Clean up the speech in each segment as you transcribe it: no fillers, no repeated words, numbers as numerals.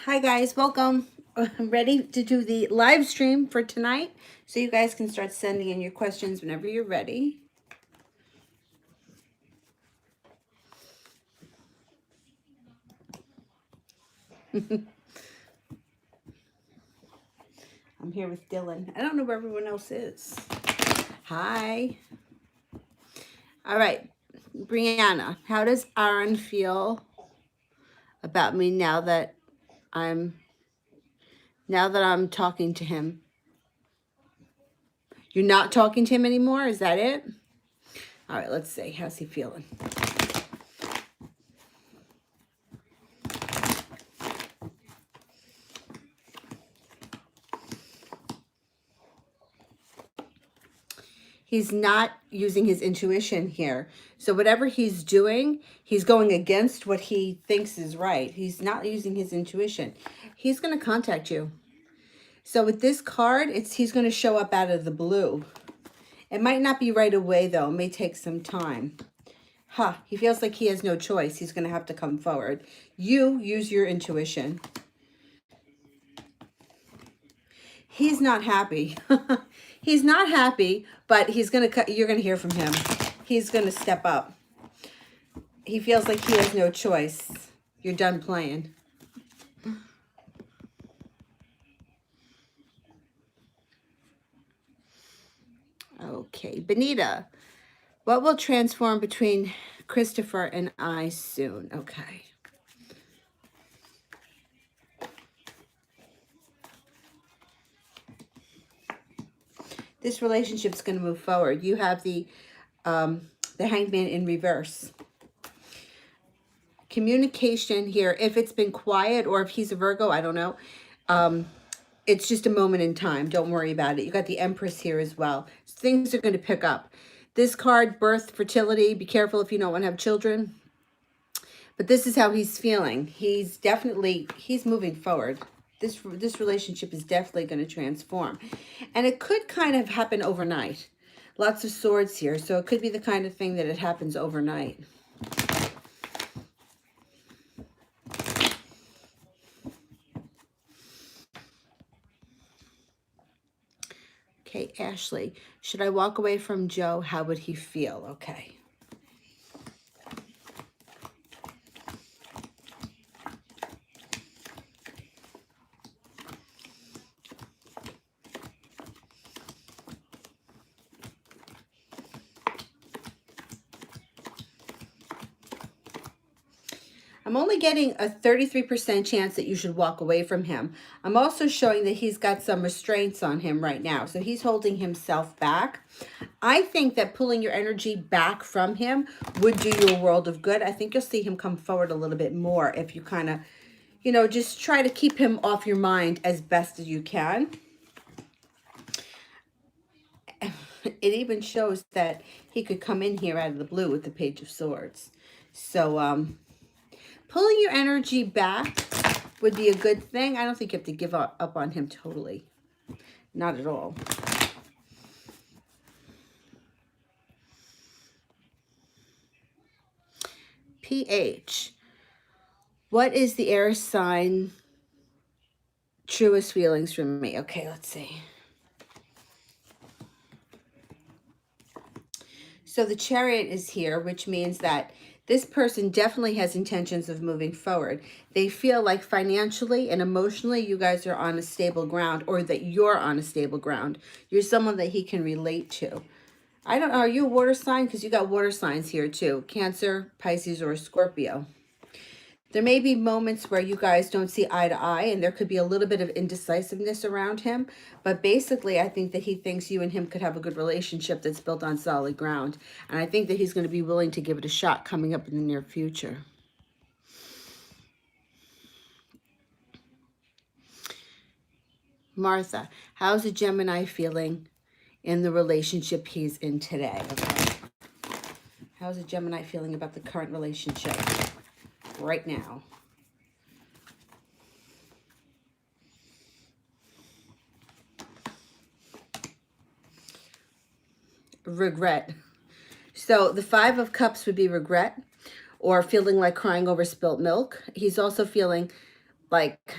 Hi guys, welcome. I'm ready to do the live stream for tonight, so you guys can start sending in your questions whenever you're ready. I'm here with Dylan. I don't know where everyone else is. Hi. All right, Brianna, how does Aaron feel about me now that I'm talking to him? You're not talking to him anymore? Is that it? All right, let's see. How's he feeling? He's not using his intuition here. So whatever he's doing, he's going against what he thinks is right. He's not using his intuition. He's going to contact you. So with this card, he's going to show up out of the blue. It might not be right away, though. It may take some time. He feels like he has no choice. He's going to have to come forward. You use your intuition. He's not happy. He's not happy, but you're going to hear from him. He's going to step up. He feels like he has no choice. You're done playing. Okay, Benita, what will transform between Christopher and I soon? Okay. This relationship's going to move forward. You have the Hangman in reverse. Communication here, if it's been quiet or if he's a Virgo, I don't know. It's just a moment in time. Don't worry about it. You got the Empress here as well. Things are going to pick up. This card, birth, fertility. Be careful if you don't want to have children. But this is how he's feeling. He's moving forward. This relationship is definitely going to transform. And it could kind of happen overnight. Lots of swords here. So it could be the kind of thing that it happens overnight. Okay, Ashley, should I walk away from Joe? How would he feel? Okay. I'm only getting a 33% chance that you should walk away from him. I'm also showing that he's got some restraints on him right now. So he's holding himself back. I think that pulling your energy back from him would do you a world of good. I think you'll see him come forward a little bit more if you kind of, just try to keep him off your mind as best as you can. It even shows that he could come in here out of the blue with the Page of Swords. So, pulling your energy back would be a good thing. I don't think you have to give up on him totally. Not at all. PH. What is the air sign truest feelings from me? Okay, let's see. So the Chariot is here, which means that this person definitely has intentions of moving forward. They feel like financially and emotionally you guys are on a stable ground, or that you're on a stable ground. You're someone that he can relate to. I don't know, are you a water sign? Because you got water signs here too. Cancer, Pisces, or Scorpio. There may be moments where you guys don't see eye to eye, and there could be a little bit of indecisiveness around him. But basically, I think that he thinks you and him could have a good relationship that's built on solid ground. And I think that he's going to be willing to give it a shot coming up in the near future. Martha, how's a Gemini feeling in the relationship he's in today? Okay. How's a Gemini feeling about the current relationship right now? Regret. So the Five of Cups would be regret or feeling like crying over spilt milk. He's also feeling like,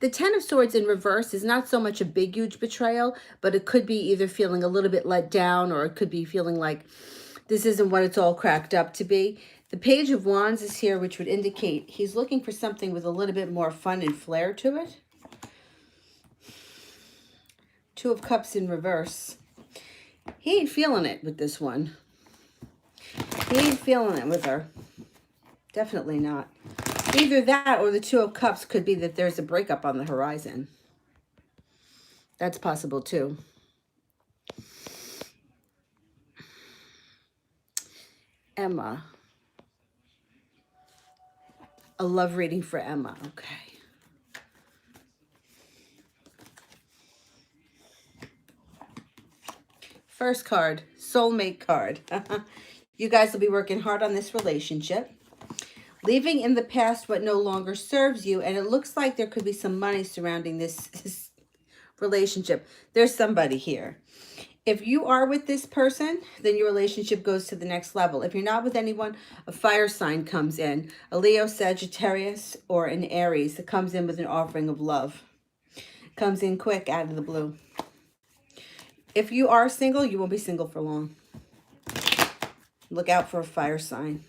the Ten of Swords in reverse is not so much a big, huge betrayal, but it could be either feeling a little bit let down, or it could be feeling like this isn't what it's all cracked up to be. The Page of Wands is here, which would indicate he's looking for something with a little bit more fun and flair to it. Two of Cups in reverse. He ain't feeling it with this one. He ain't feeling it with her. Definitely not. Either that or the Two of Cups could be that there's a breakup on the horizon. That's possible too. Emma. A love reading for Emma. Okay. First card, soulmate card. You guys will be working hard on this relationship. Leaving in the past what no longer serves you. And it looks like there could be some money surrounding this relationship. There's somebody here. If you are with this person, then your relationship goes to the next level. If you're not with anyone, a fire sign comes in. A Leo, Sagittarius, or an Aries that comes in with an offering of love. Comes in quick out of the blue. If you are single, you won't be single for long. Look out for a fire sign.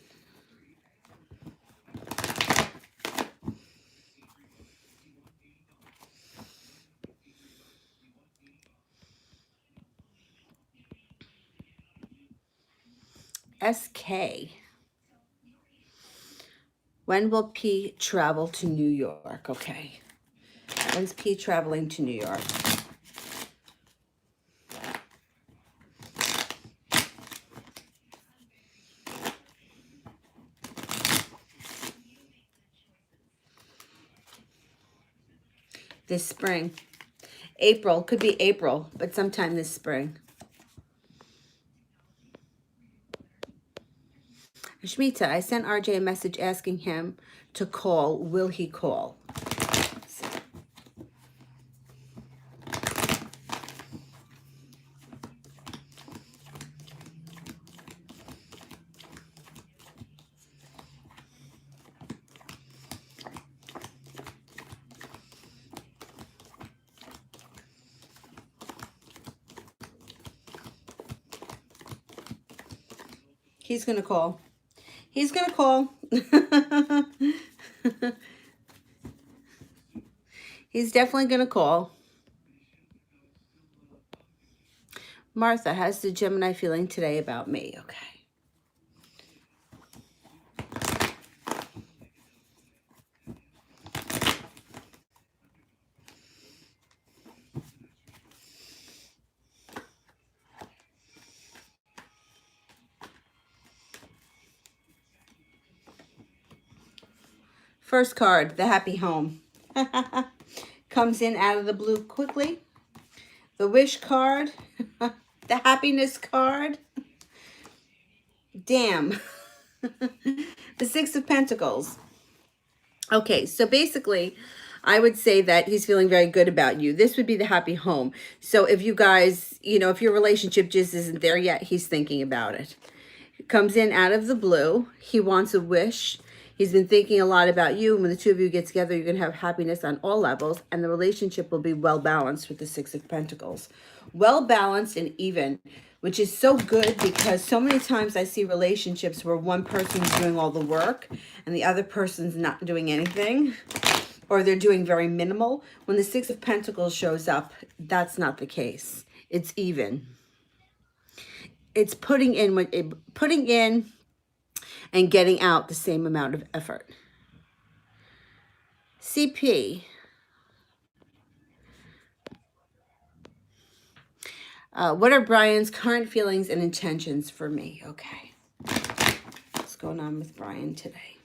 SK. When will P travel to New York? Okay. When's P traveling to New York? This spring. April. Could be April, but sometime this spring. Shmita, I sent RJ a message asking him to call. Will he call? He's going to call. He's going to call. He's definitely going to call. Martha, how's the Gemini feeling today about me? Okay. First card, the happy home. Comes in out of the blue quickly. The wish card. The happiness card. Damn. The Six of Pentacles. Okay, so basically, I would say that he's feeling very good about you. This would be the happy home. So if you guys, if your relationship just isn't there yet, he's thinking about it. Comes in out of the blue. He wants a wish. He's been thinking a lot about you. When the two of you get together, you're going to have happiness on all levels, and the relationship will be well balanced with the Six of Pentacles. Well balanced and even, which is so good because so many times I see relationships where one person's doing all the work and the other person's not doing anything, or they're doing very minimal. When the Six of Pentacles shows up, that's not the case. It's even. It's putting in and getting out the same amount of effort. CP. What are Brian's current feelings and intentions for me? Okay. What's going on with Brian today?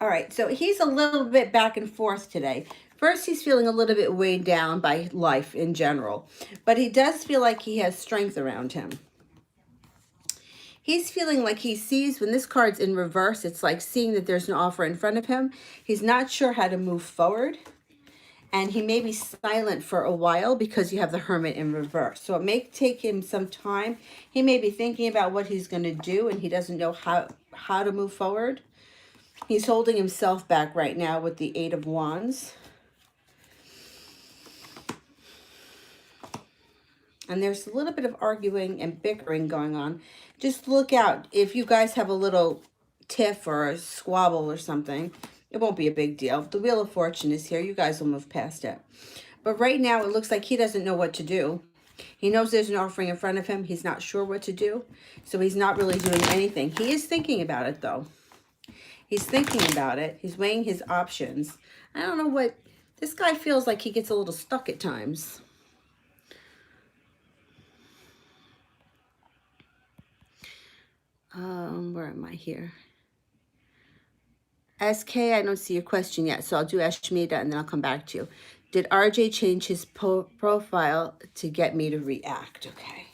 All right, so he's a little bit back and forth today. First, he's feeling a little bit weighed down by life in general, but he does feel like he has strength around him. He's feeling like he sees, when this card's in reverse, it's like seeing that there's an offer in front of him. He's not sure how to move forward. And he may be silent for a while because you have the Hermit in reverse. So it may take him some time. He may be thinking about what he's going to do, and he doesn't know how to move forward. He's holding himself back right now with the Eight of Wands. And there's a little bit of arguing and bickering going on. Just look out. If you guys have a little tiff or a squabble or something, it won't be a big deal. The Wheel of Fortune is here. You guys will move past it. But right now, it looks like he doesn't know what to do. He knows there's an offering in front of him. He's not sure what to do. So he's not really doing anything. He is thinking about it, though. He's thinking about it. He's weighing his options. I don't know what... This guy feels like he gets a little stuck at times. Where am I here? SK, I don't see your question yet, so I'll do Ashmita and then I'll come back to you. Did RJ change his profile to get me to react? Okay.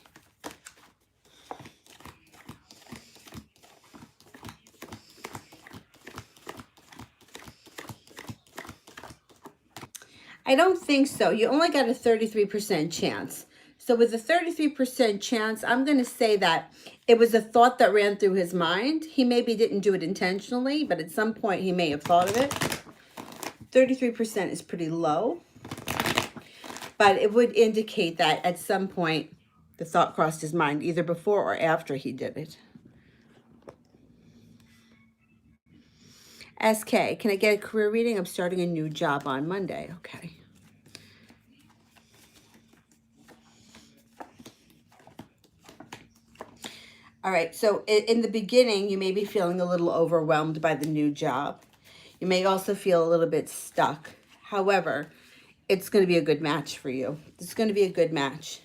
I don't think so. You only got a 33% chance. So with a 33% chance, I'm going to say that it was a thought that ran through his mind. He maybe didn't do it intentionally, but at some point he may have thought of it. 33% is pretty low, but it would indicate that at some point the thought crossed his mind, either before or after he did it. SK, can I get a career reading? I'm starting a new job on Monday. Okay. All right, so in the beginning, you may be feeling a little overwhelmed by the new job. You may also feel a little bit stuck. However, it's going to be a good match for you. It's going to be a good match.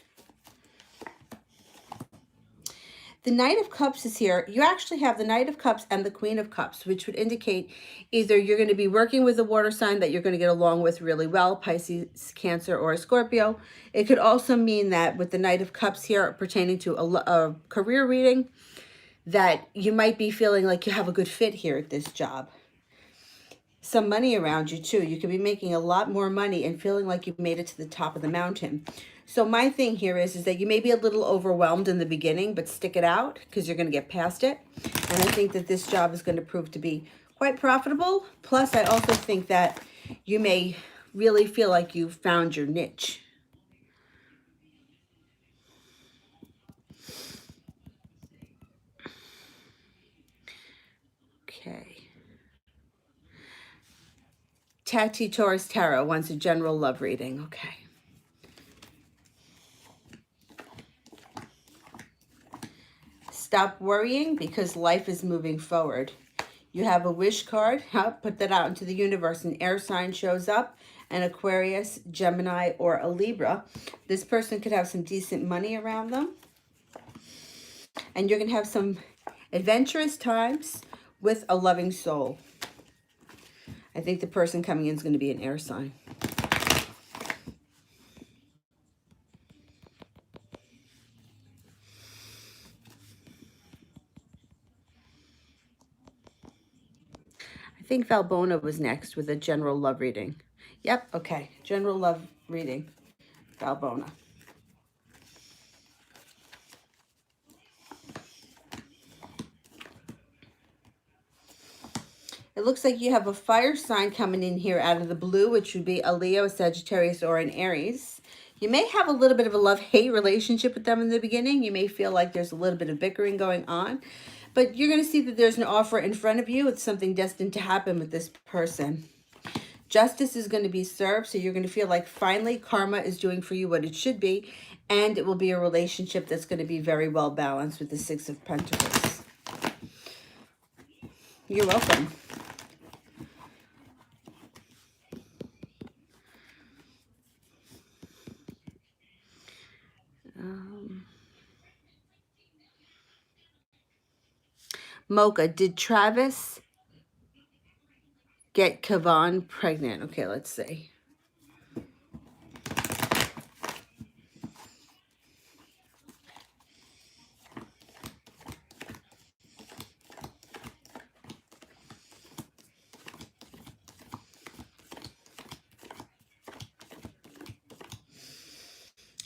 The Knight of Cups is here. You actually have the Knight of Cups and the Queen of Cups, which would indicate either you're going to be working with a water sign that you're going to get along with really well, Pisces, Cancer, or a Scorpio. It could also mean that with the Knight of Cups here pertaining to a career reading, that you might be feeling like you have a good fit here at this job. Some money around you too. You could be making a lot more money and feeling like you've made it to the top of the mountain. So my thing here is that you may be a little overwhelmed in the beginning, but stick it out because you're going to get past it. And I think that this job is going to prove to be quite profitable. Plus, I also think that you may really feel like you've found your niche. Okay. Tati Taurus Tarot wants a general love reading. Okay. Stop worrying because life is moving forward. You have a wish card. Put that out into the universe. An air sign shows up. An Aquarius, Gemini, or a Libra. This person could have some decent money around them. And you're going to have some adventurous times with a loving soul. I think the person coming in is going to be an air sign. I think Valbona was next with a general love reading. Yep, okay. General love reading. Valbona. It looks like you have a fire sign coming in here out of the blue, which would be a Leo, a Sagittarius, or an Aries. You may have a little bit of a love-hate relationship with them in the beginning. You may feel like there's a little bit of bickering going on. But you're going to see that there's an offer in front of you with something destined to happen with this person. Justice is going to be served, so you're going to feel like finally karma is doing for you what it should be, and it will be a relationship that's going to be very well balanced with the Six of Pentacles. You're welcome. Mocha, did Travis get Kavan pregnant? Okay, let's see.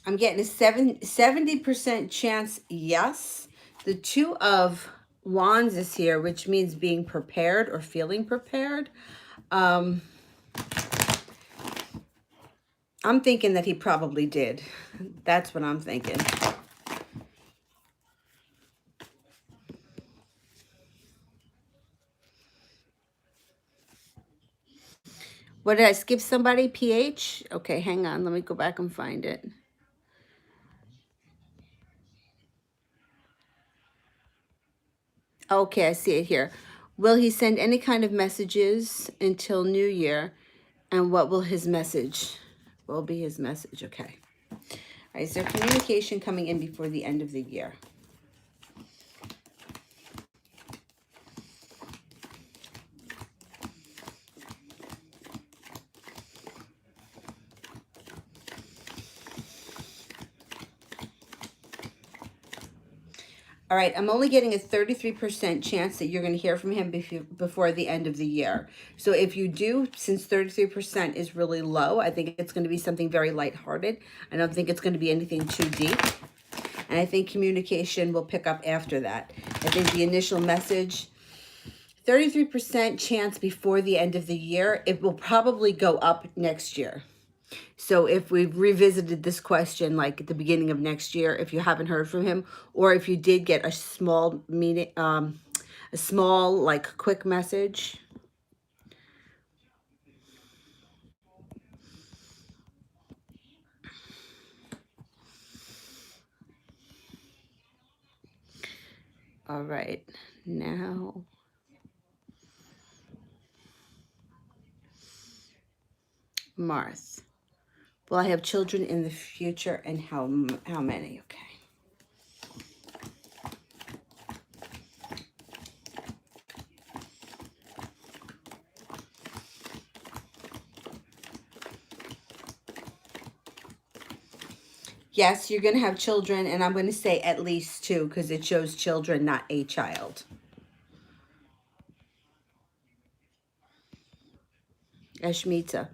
I'm getting a 70% chance, yes. The Two of Wands is here, which means being prepared or feeling prepared. I'm thinking that he probably did. That's what I'm thinking. What did I skip somebody? PH? Okay, hang on. Let me go back and find it. Okay, I see it here. Will he send any kind of messages until New Year? And what will his message? What will be his message? Okay. All right, is there communication coming in before the end of the year? All right, I'm only getting a 33% chance that you're going to hear from him before the end of the year. So if you do, since 33% is really low, I think it's going to be something very lighthearted. I don't think it's going to be anything too deep. And I think communication will pick up after that. I think the initial message, 33% chance before the end of the year, it will probably go up next year. So if we've revisited this question like at the beginning of next year, if you haven't heard from him, or if you did get a small meeting, a small like quick message. All right, now. Mars. Will I have children in the future, and how many? Okay. Yes, you're going to have children, and I'm going to say at least two because it shows children, not a child. Ashmita.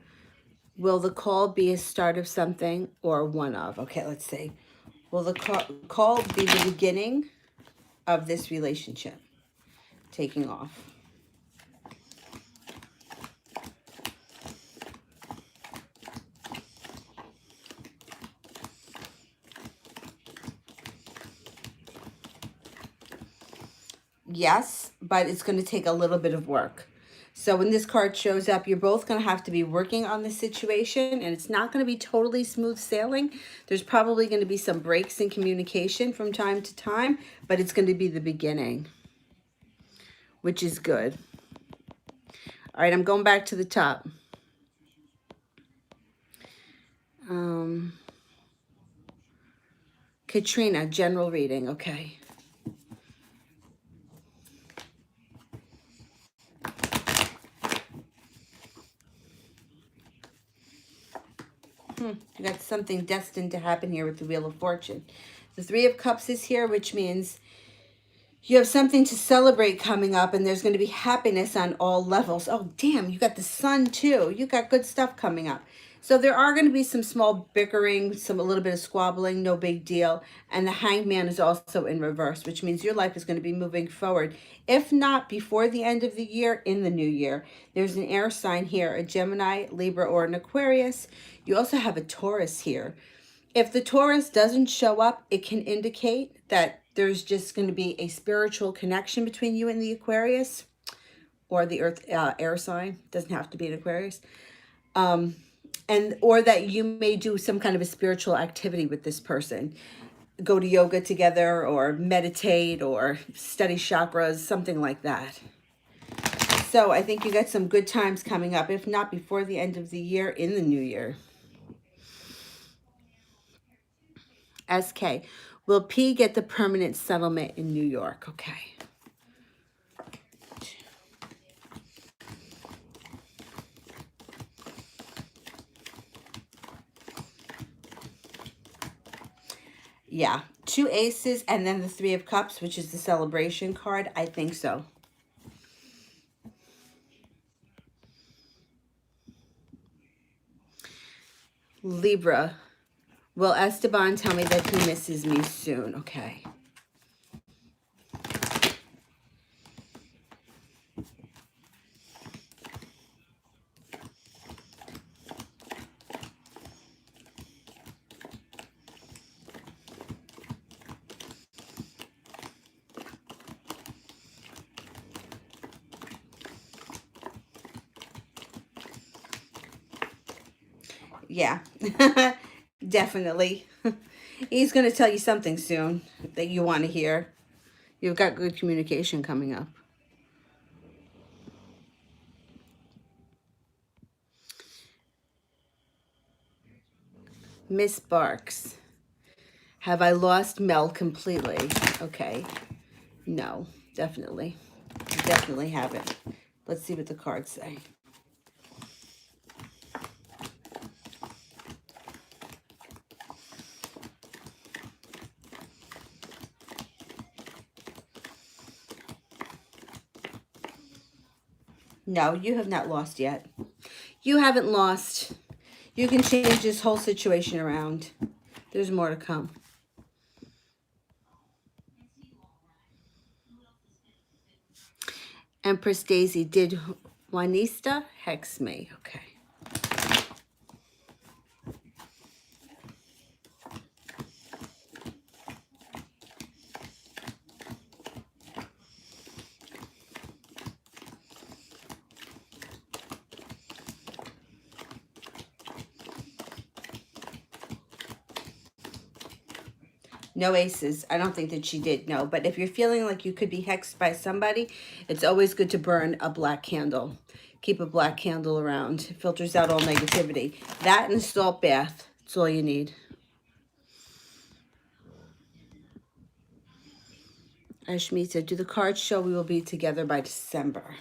Will the call be a start of something or one of? Okay, let's see. Will the call be the beginning of this relationship taking off? Yes, but it's going to take a little bit of work. So when this card shows up, you're both going to have to be working on the situation, and it's not going to be totally smooth sailing. There's probably going to be some breaks in communication from time to time, but it's going to be the beginning, which is good. All right, I'm going back to the top. Katrina, general reading, okay. You got something destined to happen here with the Wheel of Fortune. The Three of Cups is here, which means you have something to celebrate coming up, and there's going to be happiness on all levels. Oh, damn, you got the Sun, too. You got good stuff coming up. So there are going to be some small bickering, a little bit of squabbling, no big deal. And the Hangman is also in reverse, which means your life is going to be moving forward. If not before the end of the year, in the new year. There's an air sign here, a Gemini, Libra, or an Aquarius. You also have a Taurus here. If the Taurus doesn't show up, it can indicate that there's just going to be a spiritual connection between you and the Aquarius or the Earth air sign. Doesn't have to be an Aquarius. And or that you may do some kind of a spiritual activity with this person. Go to yoga together or meditate or study chakras, something like that. So I think you got some good times coming up, if not before the end of the year, in the new year. SK. Will P get the permanent settlement in New York? Okay. Yeah. Two aces and then the Three of Cups, which is the celebration card. I think so. Libra. Will Esteban tell me that he misses me soon? Okay. Yeah, definitely. He's going to tell you something soon that you want to hear. You've got good communication coming up. Miss Barks. Have I lost Mel completely? Okay. No, definitely. Definitely haven't. Let's see what the cards say. No, you have not lost yet. You haven't lost. You can change this whole situation around. There's more to come. Empress Daisy, did Juanista hex me? Okay. No aces. I don't think that she did, no. But if you're feeling like you could be hexed by somebody, it's always good to burn a black candle. Keep a black candle around. It filters out all negativity. That and a salt bath. That's all you need. Ashmita, do the cards show we will be together by December?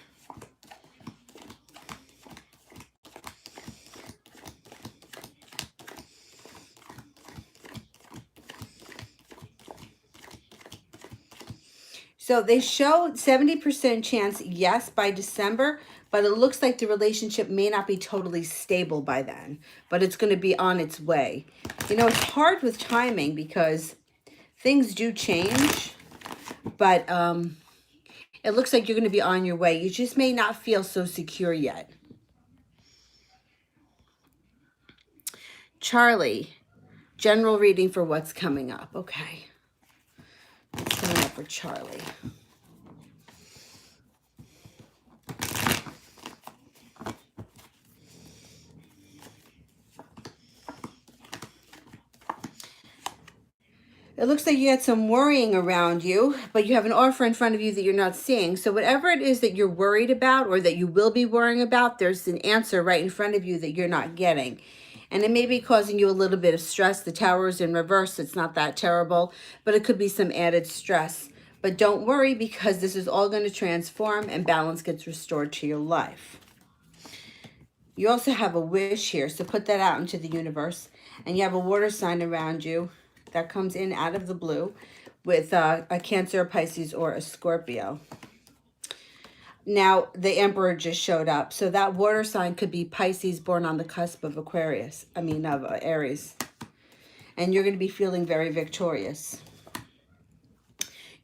So they show 70% chance, yes, by December, but it looks like the relationship may not be totally stable by then, but it's going to be on its way. You know, it's hard with timing because things do change, but it looks like you're going to be on your way. You just may not feel so secure yet. Charlie, general reading for what's coming up. Okay. What's coming up for Charlie? It looks like you had some worrying around you, but you have an offer in front of you that you're not seeing. So whatever it is that you're worried about or that you will be worrying about, there's an answer right in front of you that you're not getting. And it may be causing you a little bit of stress. The tower is in reverse. It's not that terrible, but it could be some added stress. But don't worry because this is all going to transform and balance gets restored to your life. You also have a wish here, so put that out into the universe. And you have a water sign around you that comes in out of the blue with a Cancer, a Pisces, or a Scorpio. Now, the Emperor just showed up. So that water sign could be Pisces born on the cusp of Aries. And you're going to be feeling very victorious.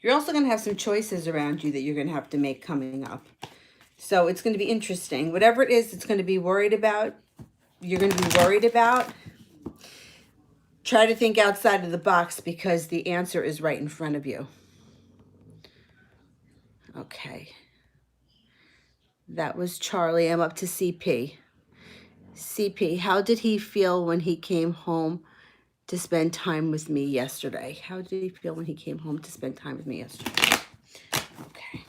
You're also going to have some choices around you that you're going to have to make coming up. So it's going to be interesting. Whatever it is it's going to be worried about, you're going to be worried about. Try to think outside of the box because the answer is right in front of you. Okay. That was Charlie. I'm up to CP. CP, how did he feel when he came home to spend time with me yesterday? How did he feel when he came home to spend time with me yesterday? Okay.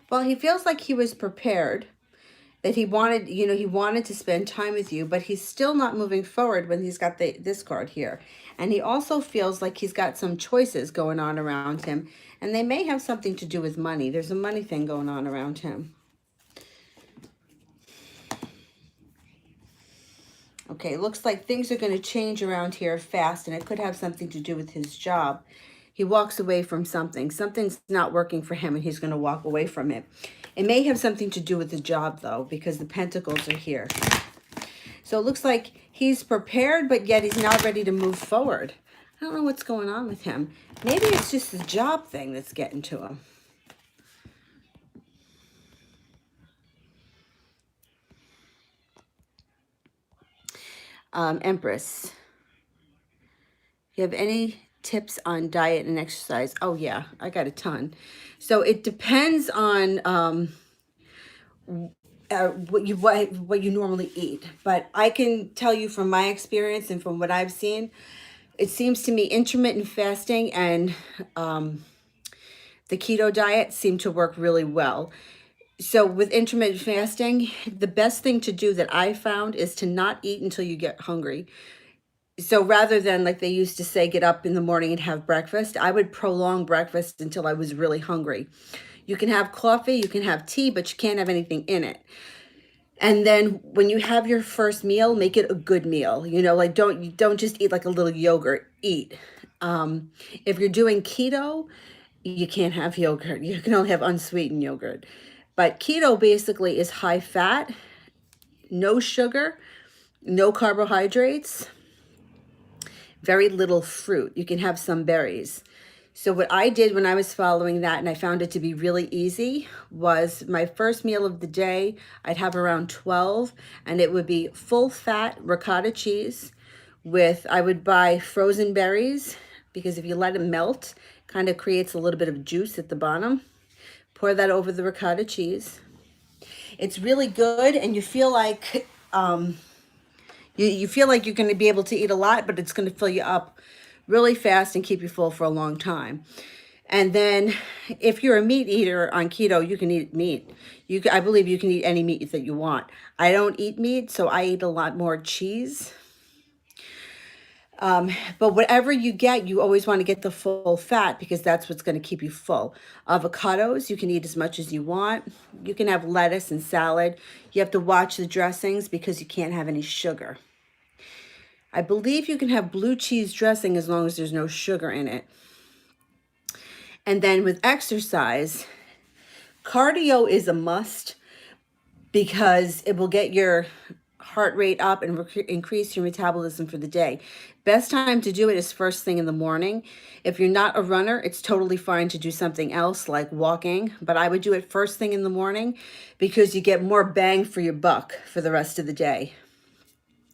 Well, he feels like he was prepared, that he wanted, he wanted to spend time with you, but he's still not moving forward when he's got this card here. And he also feels like he's got some choices going on around him, and they may have something to do with money. There's a money thing going on around him. Okay, looks like things are going to change around here fast, and it could have something to do with his job. He walks away from something. Something's not working for him and he's going to walk away from it. It may have something to do with the job though, because the pentacles are here. So it looks like he's prepared, but yet he's not ready to move forward. I don't know what's going on with him. Maybe it's just the job thing that's getting to him. Empress, you have any tips on diet and exercise? Oh yeah, I got a ton. So it depends on what you normally eat, but I can tell you from my experience and from what I've seen, it seems to me intermittent fasting and the keto diet seem to work really well. So with intermittent fasting, the best thing to do that I found is to not eat until you get hungry. So rather than like they used to say, get up in the morning and have breakfast, I would prolong breakfast until I was really hungry. You can have coffee, you can have tea, but you can't have anything in it. And then when you have your first meal, make it a good meal. You know, like don't just eat like a little yogurt. Eat. If you're doing keto, you can't have yogurt. You can only have unsweetened yogurt. But keto basically is high fat, no sugar, no carbohydrates, very little fruit. You can have some berries. So what I did when I was following that, and I found it to be really easy, was my first meal of the day, I'd have around 12, and it would be full fat ricotta cheese with, I would buy frozen berries, because if you let them melt, kind of creates a little bit of juice at the bottom. Pour that over the ricotta cheese. It's really good, and you feel like you feel like you're going to be able to eat a lot, but it's going to fill you up really fast and keep you full for a long time. And then if you're a meat eater on keto, you can eat meat. I believe you can eat any meat that you want. I don't eat meat, so I eat a lot more cheese. But whatever you get, you always want to get the full fat because that's what's going to keep you full. Avocados, you can eat as much as you want. You can have lettuce and salad. You have to watch the dressings because you can't have any sugar. I believe you can have blue cheese dressing as long as there's no sugar in it. And then with exercise, cardio is a must because it will get your heart rate up and increase your metabolism for the day. Best time to do it is first thing in the morning. If you're not a runner, it's totally fine to do something else like walking, but I would do it first thing in the morning because you get more bang for your buck for the rest of the day.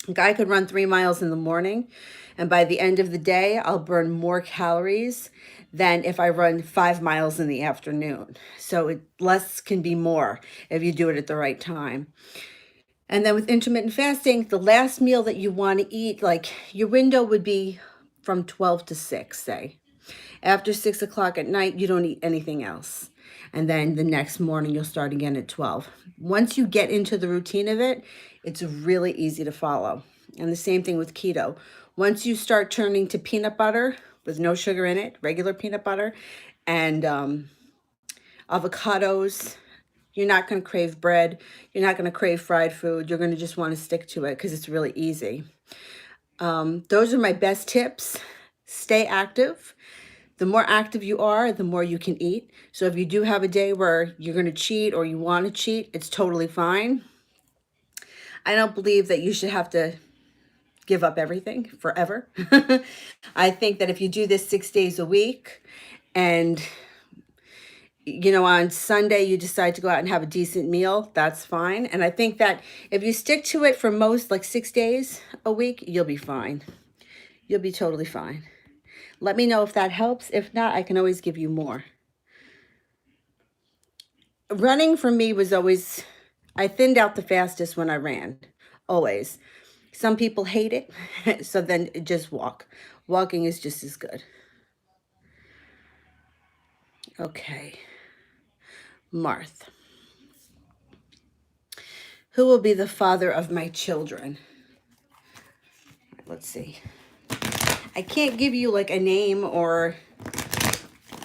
A guy could run 3 miles in the morning, and by the end of the day, I'll burn more calories than if I run 5 miles in the afternoon. So less can be more if you do it at the right time. And then with intermittent fasting, the last meal that you want to eat, like your window would be from 12 to 6, say. After 6 o'clock at night, you don't eat anything else. And then the next morning, you'll start again at 12. Once you get into the routine of it, it's really easy to follow. And the same thing with keto. Once you start turning to peanut butter with no sugar in it, regular peanut butter, and avocados, you're not going to crave bread. You're not going to crave fried food. You're going to just want to stick to it because it's really easy. Those are my best tips. Stay active. The more active you are, the more you can eat. So if you do have a day where you're going to cheat or you want to cheat, it's totally fine. I don't believe that you should have to give up everything forever. I think that if you do this 6 days a week and on Sunday you decide to go out and have a decent meal, that's fine. And I think that if you stick to it for most, like 6 days a week, you'll be fine. You'll be totally fine. Let me know if that helps. If not, I can always give you more. Running for me was always, I thinned out the fastest when I ran, always. Some people hate it, so then just walk. Walking is just as good. Okay. Marth. Who will be the father of my children? Let's see. I can't give you like a name or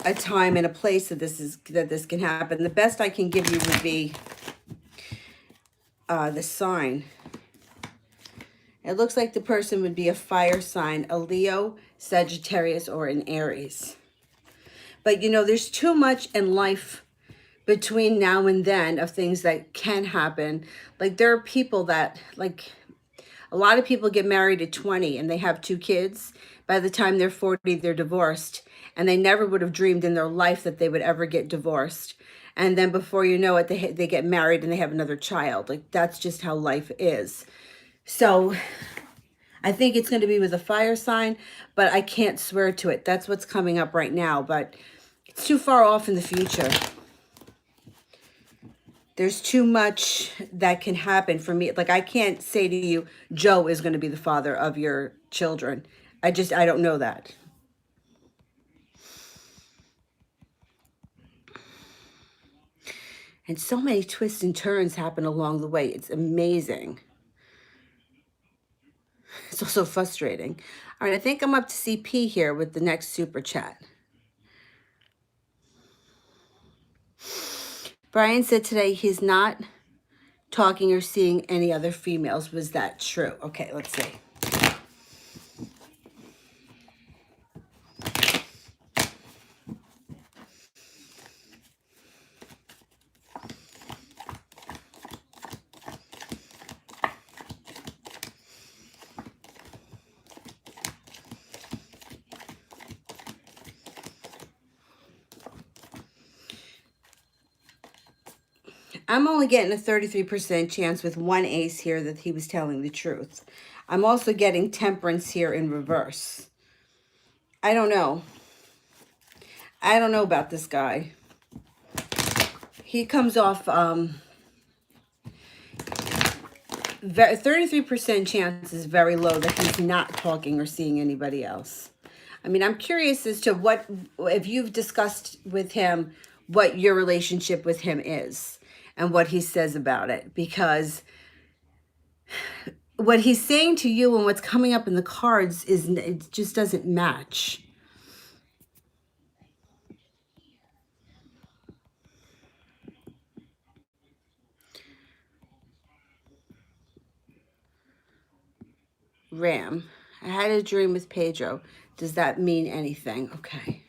a time and a place that this can happen. The best I can give you would be the sign. It looks like the person would be a fire sign, a Leo, Sagittarius, or an Aries. But, you know, there's too much in life between now and then of things that can happen. Like there are people that, like, a lot of people get married at 20 and they have 2 kids. By the time they're 40, they're divorced. And they never would have dreamed in their life that they would ever get divorced. And then before you know it, they get married and they have another child. Like that's just how life is. So I think it's going to be with a fire sign, but I can't swear to it. That's what's coming up right now, but it's too far off in the future. There's too much that can happen for me. Like I can't say to you, Joe is going to be the father of your children. I don't know that. And so many twists and turns happen along the way. It's amazing. It's also frustrating. All right, I think I'm up to CP here with the next super chat. Brian said today he's not talking or seeing any other females. Was that true? Okay, let's see. I'm only getting a 33% chance with one ace here that he was telling the truth. I'm also getting temperance here in reverse. I don't know. I don't know about this guy. He comes off 33% chance is very low that he's not talking or seeing anybody else. I mean, I'm curious as to what, if you've discussed with him, what your relationship with him is and what he says about it, because what he's saying to you and what's coming up in the cards is, it just doesn't match. Ram, I had a dream with Pedro. Does that mean anything? Okay.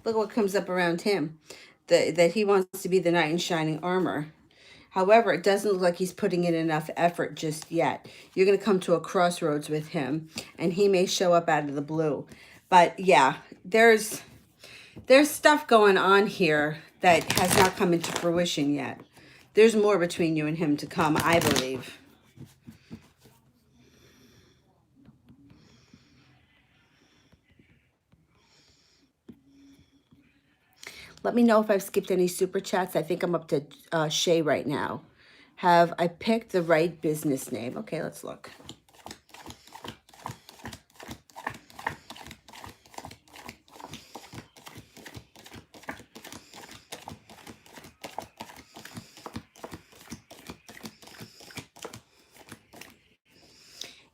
Look what comes up around him. That he wants to be the knight in shining armor. However, it doesn't look like he's putting in enough effort just yet. You're going to come to a crossroads with him, and he may show up out of the blue. But yeah, there's stuff going on here that has not come into fruition yet. There's more between you and him to come, I believe. Let me know if I've skipped any super chats. I think I'm up to Shay right now. Have I picked the right business name? Okay, let's look.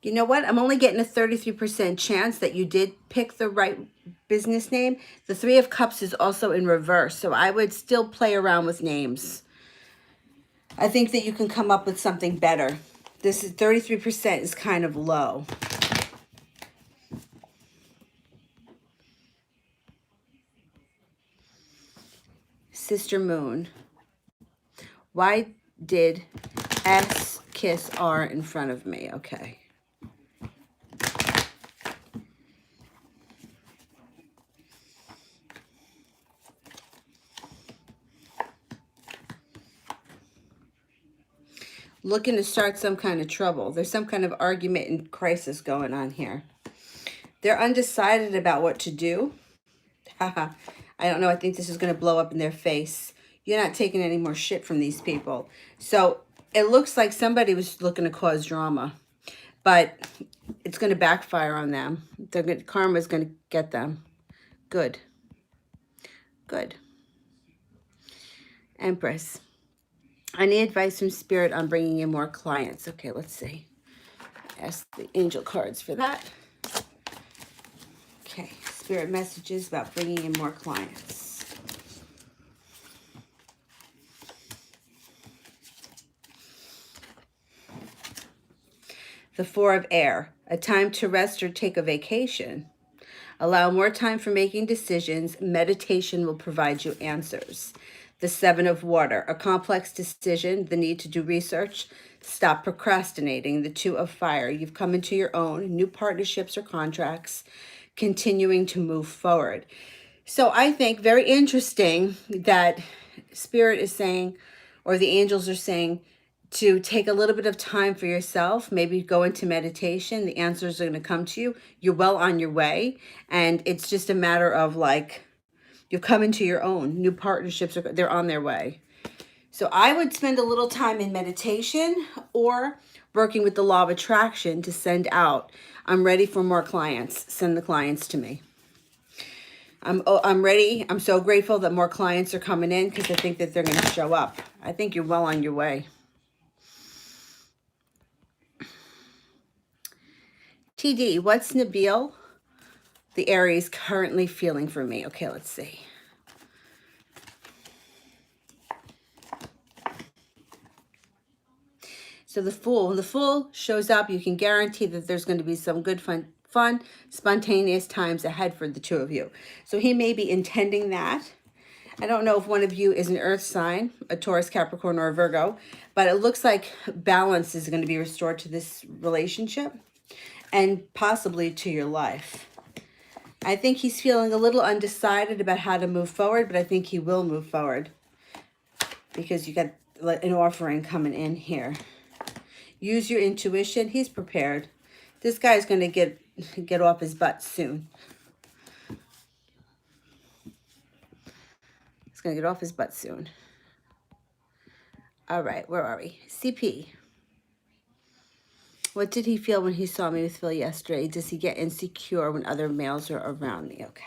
You know what? I'm only getting a 33% chance that you did pick the right business name. The 3 of Cups is also in reverse, so I would still play around with names. I think that you can come up with something better. This is 33% is kind of low. Sister Moon. Why did S kiss R in front of me? Okay. Looking to start some kind of trouble. There's some kind of argument and crisis going on here. They're undecided about what to do. I don't know. I think this is going to blow up in their face. You're not taking any more shit from these people. So it looks like somebody was looking to cause drama, but it's going to backfire on them. Karma's going to get them. Good. Good. Empress. I need advice from Spirit on bringing in more clients. Okay, let's see. Ask the angel cards for that. Okay, Spirit messages about bringing in more clients. The Four of Air, a time to rest or take a vacation. Allow more time for making decisions. Meditation will provide you answers. The Seven of Water, a complex decision, the need to do research. Stop procrastinating. The Two of Fire, you've come into your own, new partnerships or contracts, continuing to move forward. So I think very interesting that Spirit is saying, or the angels are saying, to take a little bit of time for yourself, maybe go into meditation. The answers are going to come to you. You're well on your way. And it's just a matter of like, you've come into your own. New partnerships, they're on their way. So I would spend a little time in meditation or working with the law of attraction to send out. I'm ready for more clients. Send the clients to me. I'm ready. I'm so grateful that more clients are coming in because I think that they're going to show up. I think you're well on your way. TD, what's Nabil, the Aries, currently feeling for me? Okay, let's see. So the Fool, when the Fool shows up, you can guarantee that there's going to be some good fun, spontaneous times ahead for the two of you. So he may be intending that. I don't know if one of you is an earth sign, a Taurus, Capricorn, or a Virgo, but it looks like balance is going to be restored to this relationship and possibly to your life. I think he's feeling a little undecided about how to move forward, but I think he will move forward because you got an offering coming in here. Use your intuition. He's prepared. This guy's going to get off his butt soon. He's going to get off his butt soon. All right, where are we? CP. What did he feel when he saw me with Phil yesterday? Does he get insecure when other males are around me? Okay.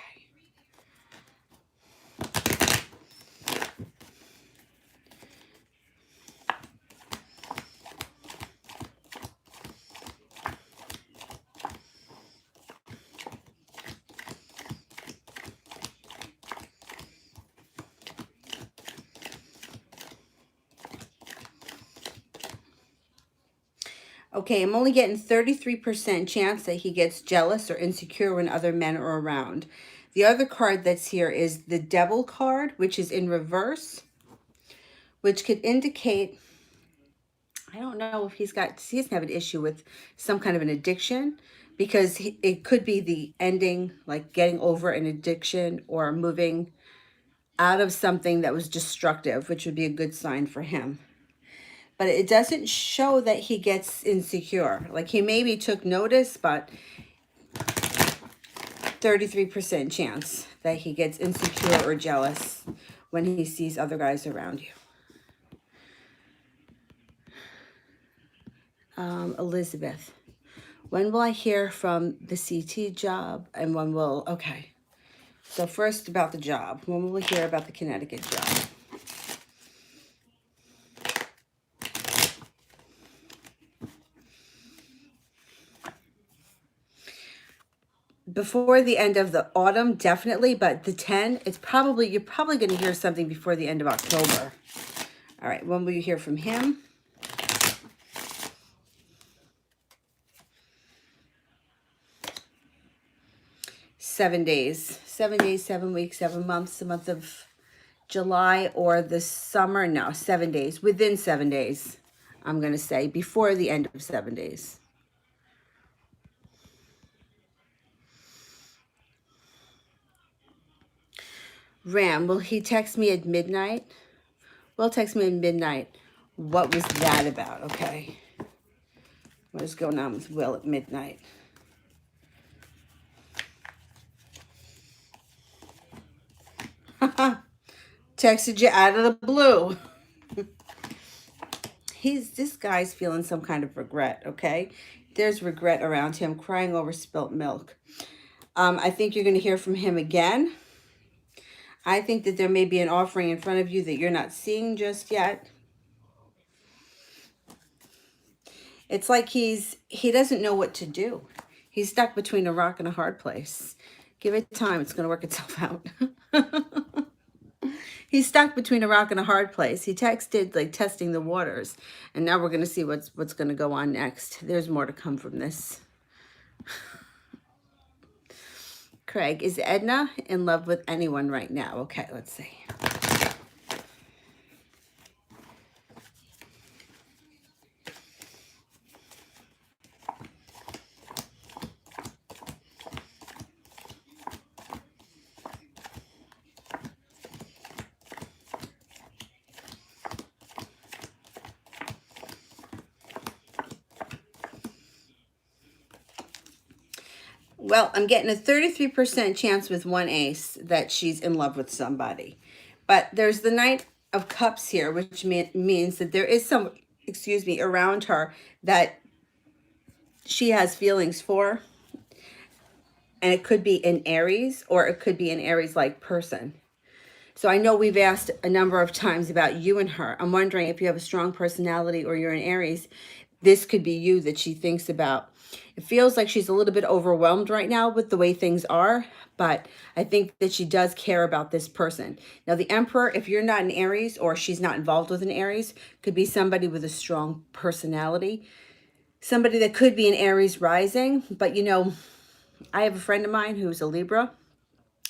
Okay, I'm only getting 33% chance that he gets jealous or insecure when other men are around. The other card that's here is the Devil card, which is in reverse, which could indicate, I don't know if he doesn't have an issue with some kind of an addiction, because it could be the ending, like getting over an addiction or moving out of something that was destructive, which would be a good sign for him. But it doesn't show that he gets insecure. Like he maybe took notice, but 33% chance that he gets insecure or jealous when he sees other guys around you. Elizabeth, when will I hear from the CT job and when will, okay. So first about the job. When will we hear about the Connecticut job? Before the end of the autumn, definitely, but the 10, you're probably going to hear something before the end of October. All right, when will you hear from him? Seven days, 7 weeks, 7 months, the month of July or the summer. No, 7 days, within 7 days, I'm going to say, before the end of 7 days. Ram, will he text me at midnight? Will text me at midnight. What was that about? Okay. What is going on with Will at midnight? Texted you out of the blue. This guy's feeling some kind of regret, okay? There's regret around him, crying over spilt milk. I think you're going to hear from him again. I think that there may be an offering in front of you that you're not seeing just yet. It's like he doesn't know what to do. He's stuck between a rock and a hard place. Give it time. It's going to work itself out. He's stuck between a rock and a hard place. He texted like testing the waters, and now we're gonna see what's gonna go on next. There's more to come from this. Craig, is Edna in love with anyone right now? Okay, let's see. Well, I'm getting a 33% chance with one ace that she's in love with somebody. But there's the Knight of Cups here, which means that there is some, excuse me, around her that she has feelings for. And it could be an Aries, or it could be an Aries-like person. So I know we've asked a number of times about you and her. I'm wondering if you have a strong personality or you're an Aries, this could be you that she thinks about. It feels like she's a little bit overwhelmed right now with the way things are, but I think that she does care about this person. Now, the Emperor, if you're not an Aries or she's not involved with an Aries, could be somebody with a strong personality. Somebody that could be an Aries rising, but you know, I have a friend of mine who's a Libra,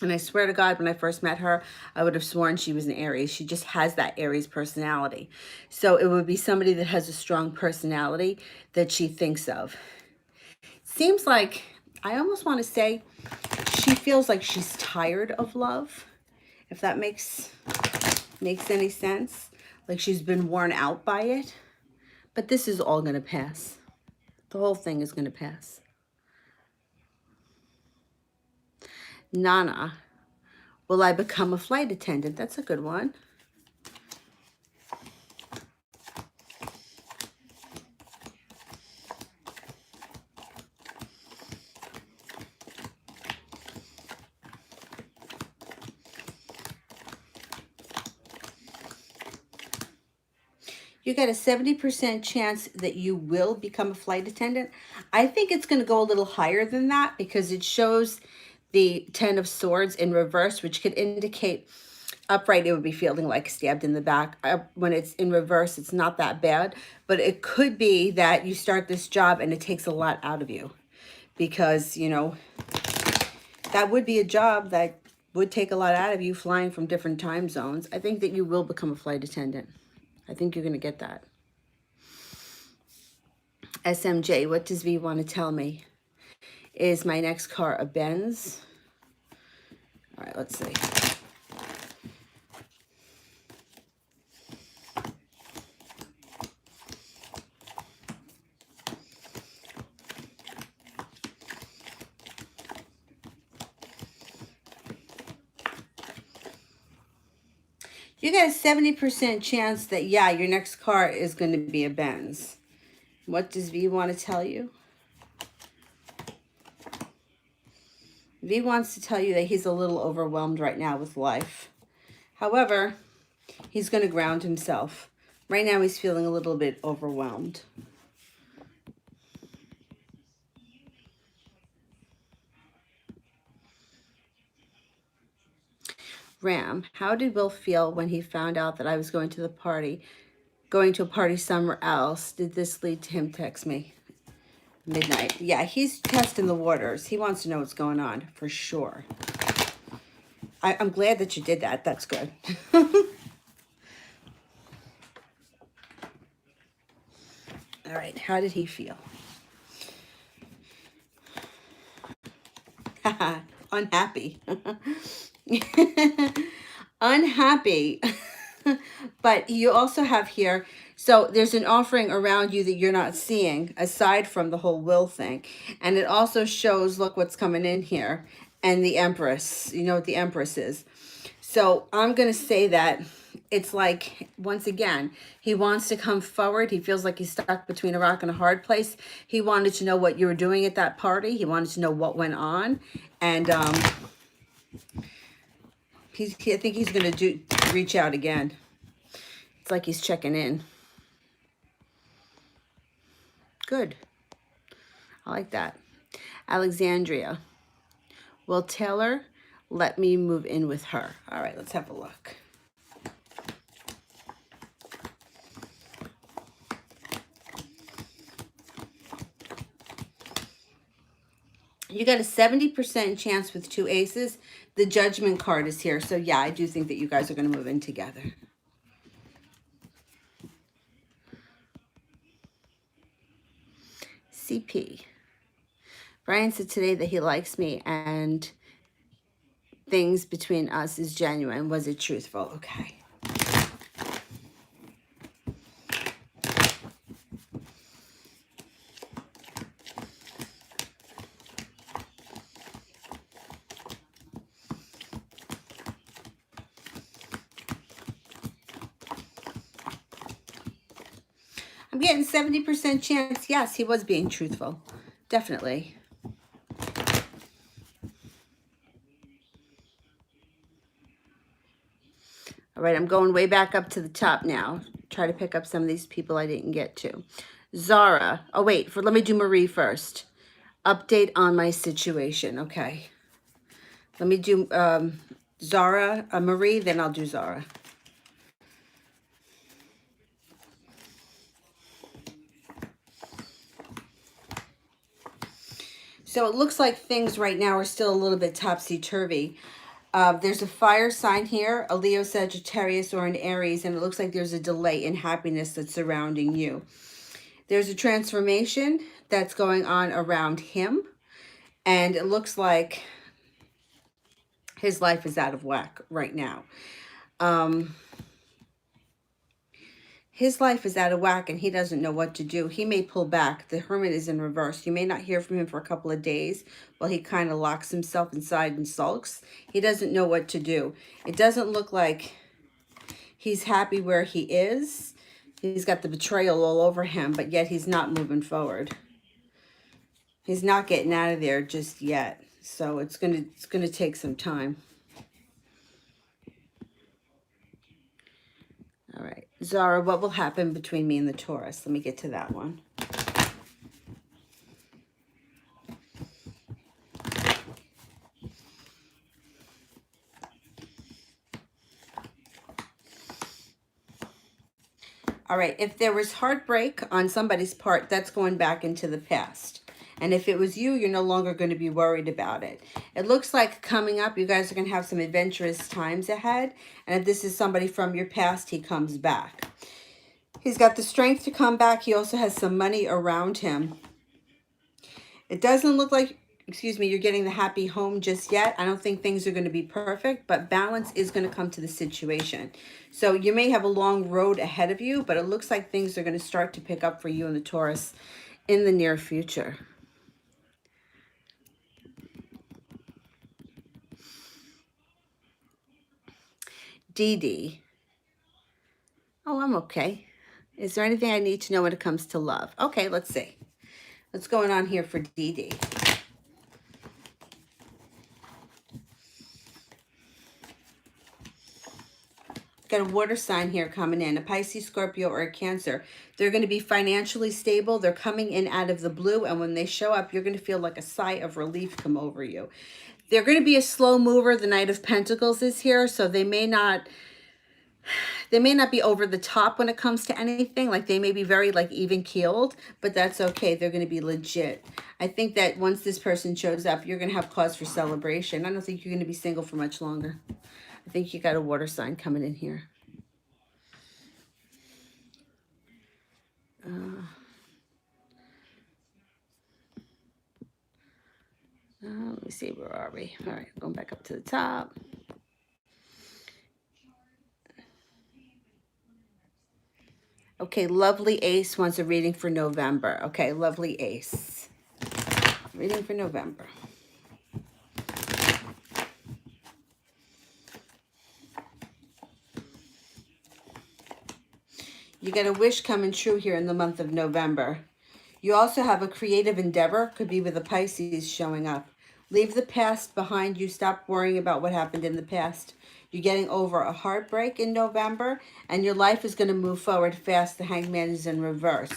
and I swear to God, when I first met her, I would have sworn she was an Aries. She just has that Aries personality. So it would be somebody that has a strong personality that she thinks of. Seems like, I almost want to say, she feels like she's tired of love, if that makes any sense. Like she's been worn out by it. But this is all going to pass. The whole thing is going to pass. Nana, will I become a flight attendant? That's a good one. You got a 70% chance that you will become a flight attendant. I think it's going to go a little higher than that because it shows the 10 of Swords in reverse, which could indicate upright, it would be feeling like stabbed in the back. When it's in reverse, it's not that bad. But it could be that you start this job and it takes a lot out of you. Because, you know, that would be a job that would take a lot out of you, flying from different time zones. I think that you will become a flight attendant. I think you're going to get that. SMJ, what does V want to tell me? Is my next car a Benz? All right, let's see. You got a 70% chance that, yeah, your next car is going to be a Benz. What does V want to tell you? V wants to tell you that he's a little overwhelmed right now with life. However, he's going to ground himself. Right now, he's feeling a little bit overwhelmed. Ram, how did Will feel when he found out that I was going to a party somewhere else? Did this lead to him text me? Midnight. Yeah, he's testing the waters. He wants to know what's going on, for sure. I'm glad that you did that. That's good. All right, how did he feel? Unhappy. Unhappy. But you also have here, so there's an offering around you that you're not seeing aside from the whole will thing. And it also shows, look what's coming in here, and the Empress. You know what the Empress is. So I'm going to say that it's like, once again, he wants to come forward. He feels like he's stuck between a rock and a hard place. He wanted to know what you were doing at that party. He wanted to know what went on. And I think he's going to reach out again. It's like he's checking in. Good. I like that. Alexandria. Will Taylor let me move in with her? All right, let's have a look. You got a 70% chance with 2 aces. The Judgment card is here. So yeah, I do think that you guys are going to move in together. CP. Brian said today that he likes me and things between us is genuine. Was it truthful? Okay. I'm getting 70% chance. Yes, he was being truthful. Definitely. All right, I'm going way back up to the top now. Try to pick up some of these people I didn't get to. Zara. Oh, wait. Let me do Marie first. Update on my situation. Okay. Let me do Zara, Marie, then I'll do Zara. So it looks like things right now are still a little bit topsy-turvy. There's a fire sign here, a Leo, Sagittarius, or an Aries, and it looks like there's a delay in happiness that's surrounding you. There's a transformation that's going on around him, and it looks like his life is out of whack right now. His life is out of whack and he doesn't know what to do. He may pull back. The Hermit is in reverse. You may not hear from him for a couple of days while he kind of locks himself inside and sulks. He doesn't know what to do. It doesn't look like he's happy where he is. He's got the betrayal all over him, but yet he's not moving forward. He's not getting out of there just yet. So it's gonna take some time. All right, Zara, what will happen between me and the Taurus? Let me get to that one. All right, if there was heartbreak on somebody's part, that's going back into the past. And if it was you, you're no longer going to be worried about it. It looks like coming up, you guys are going to have some adventurous times ahead. And if this is somebody from your past, he comes back. He's got the strength to come back. He also has some money around him. It doesn't look like, excuse me, you're getting the happy home just yet. I don't think things are going to be perfect, but balance is going to come to the situation. So you may have a long road ahead of you, but it looks like things are going to start to pick up for you and the Taurus in the near future. Dee Dee. Oh, I'm okay. Is there anything I need to know when it comes to love? Okay, let's see. What's going on here for Dee Dee? Got a water sign here coming in, a Pisces, Scorpio, or a Cancer. They're going to be financially stable. They're coming in out of the blue, and when they show up, you're going to feel like a sigh of relief come over you. They're going to be a slow mover. The Knight of Pentacles is here, so they may not be over the top when it comes to anything. Like they may be very like even keeled, but that's okay. They're going to be legit. I think that once this person shows up, you're going to have cause for celebration. I don't think you're going to be single for much longer. I think you got a water sign coming in here. Let me see, where are we? All right, going back up to the top. Okay, Lovely Ace wants a reading for November. Okay, Lovely Ace. Reading for November. You get a wish coming true here in the month of November. You also have a creative endeavor, could be with a Pisces showing up. Leave the past behind you. Stop worrying about what happened in the past. You're getting over a heartbreak in November, and your life is going to move forward fast. The Hangman is in reverse.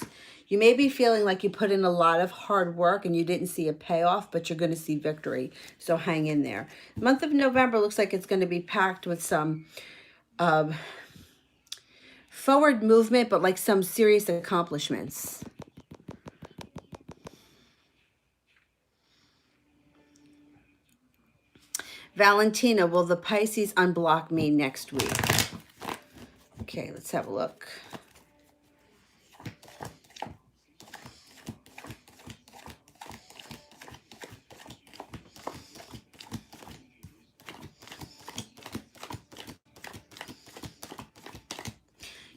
You may be feeling like you put in a lot of hard work and you didn't see a payoff, but you're going to see victory. So hang in there. The month of November looks like it's going to be packed with some forward movement, but like some serious accomplishments. Valentina, will the Pisces unblock me next week? Okay, let's have a look.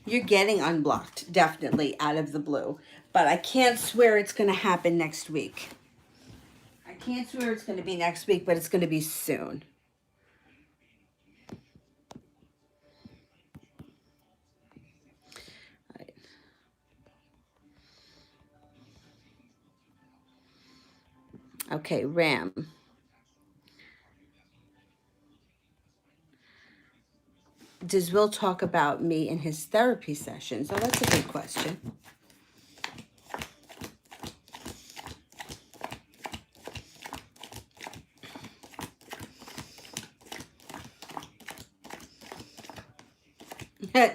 You're getting unblocked, definitely, out of the blue. But I can't swear it's going to happen next week. I can't swear it's going to be next week, but it's going to be soon. Right. Okay, Ram. Does Will talk about me in his therapy sessions? Oh, that's a good question.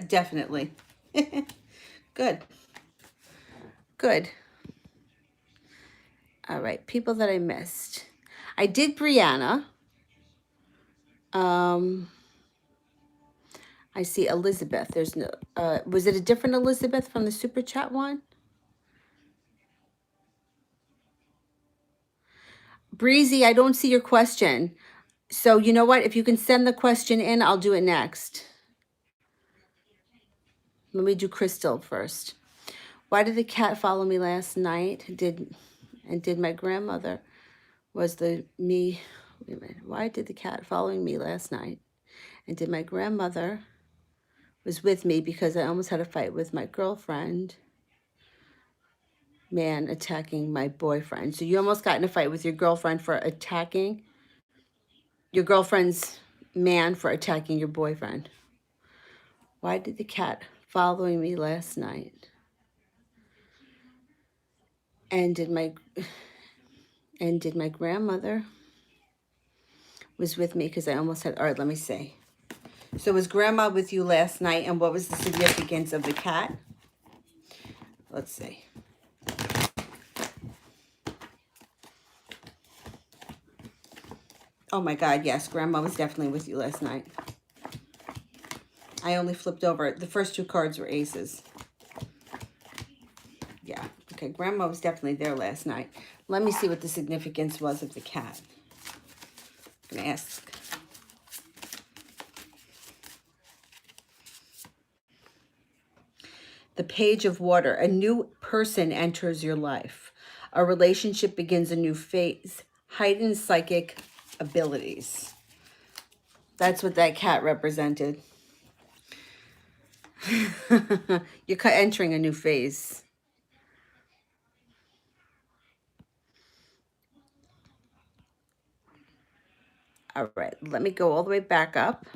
Definitely. Good. Good. All right, people that I missed. I did Brianna. I see Elizabeth. There's no, was it a different Elizabeth from the Super Chat one? Breezy, I don't see your question. So you know what? If you can send the question in, I'll do it next. Let me do Crystal first. Why did the cat follow me last night? Did my grandmother was the me? Wait a minute. Why did the cat following me last night? And did my grandmother was with me because I almost had a fight with my girlfriend? Man attacking my boyfriend. So you almost got in a fight with your girlfriend for attacking your girlfriend's man for attacking your boyfriend. Why did the cat following me last night? And did my grandmother was with me because I almost had, all right, let me see. So was grandma with you last night, and what was the significance of the cat? Let's see. Oh my God, yes, grandma was definitely with you last night. I only flipped over. The first two cards were aces. Yeah, okay, grandma was definitely there last night. Let me see what the significance was of the cat. I'm gonna ask. The Page of Water. A new person enters your life. A relationship begins a new phase. Heightened psychic abilities. That's what that cat represented. You're entering a new phase. All right, let me go all the way back up.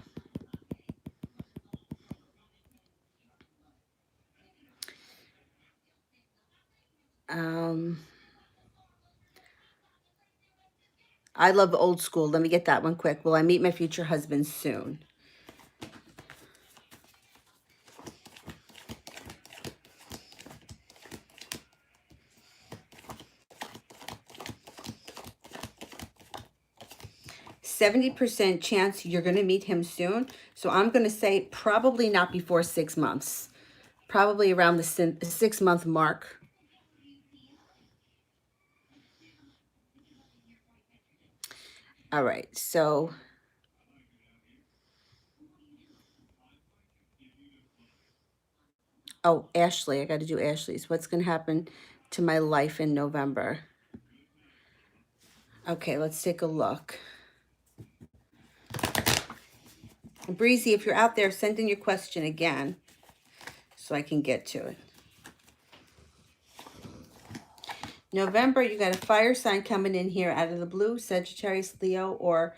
I love old school. Let me get that one quick. Will I meet my future husband soon? %70 chance you're going to meet him soon. So I'm going to say probably not before 6 months. Probably around the 6-month mark. All right, so oh, Ashley, I got to do Ashley's. What's going to happen to my life in November? Okay, let's take a look. Breezy, if you're out there, send in your question again so I can get to it. November, you got a fire sign coming in here out of the blue, Sagittarius, Leo, or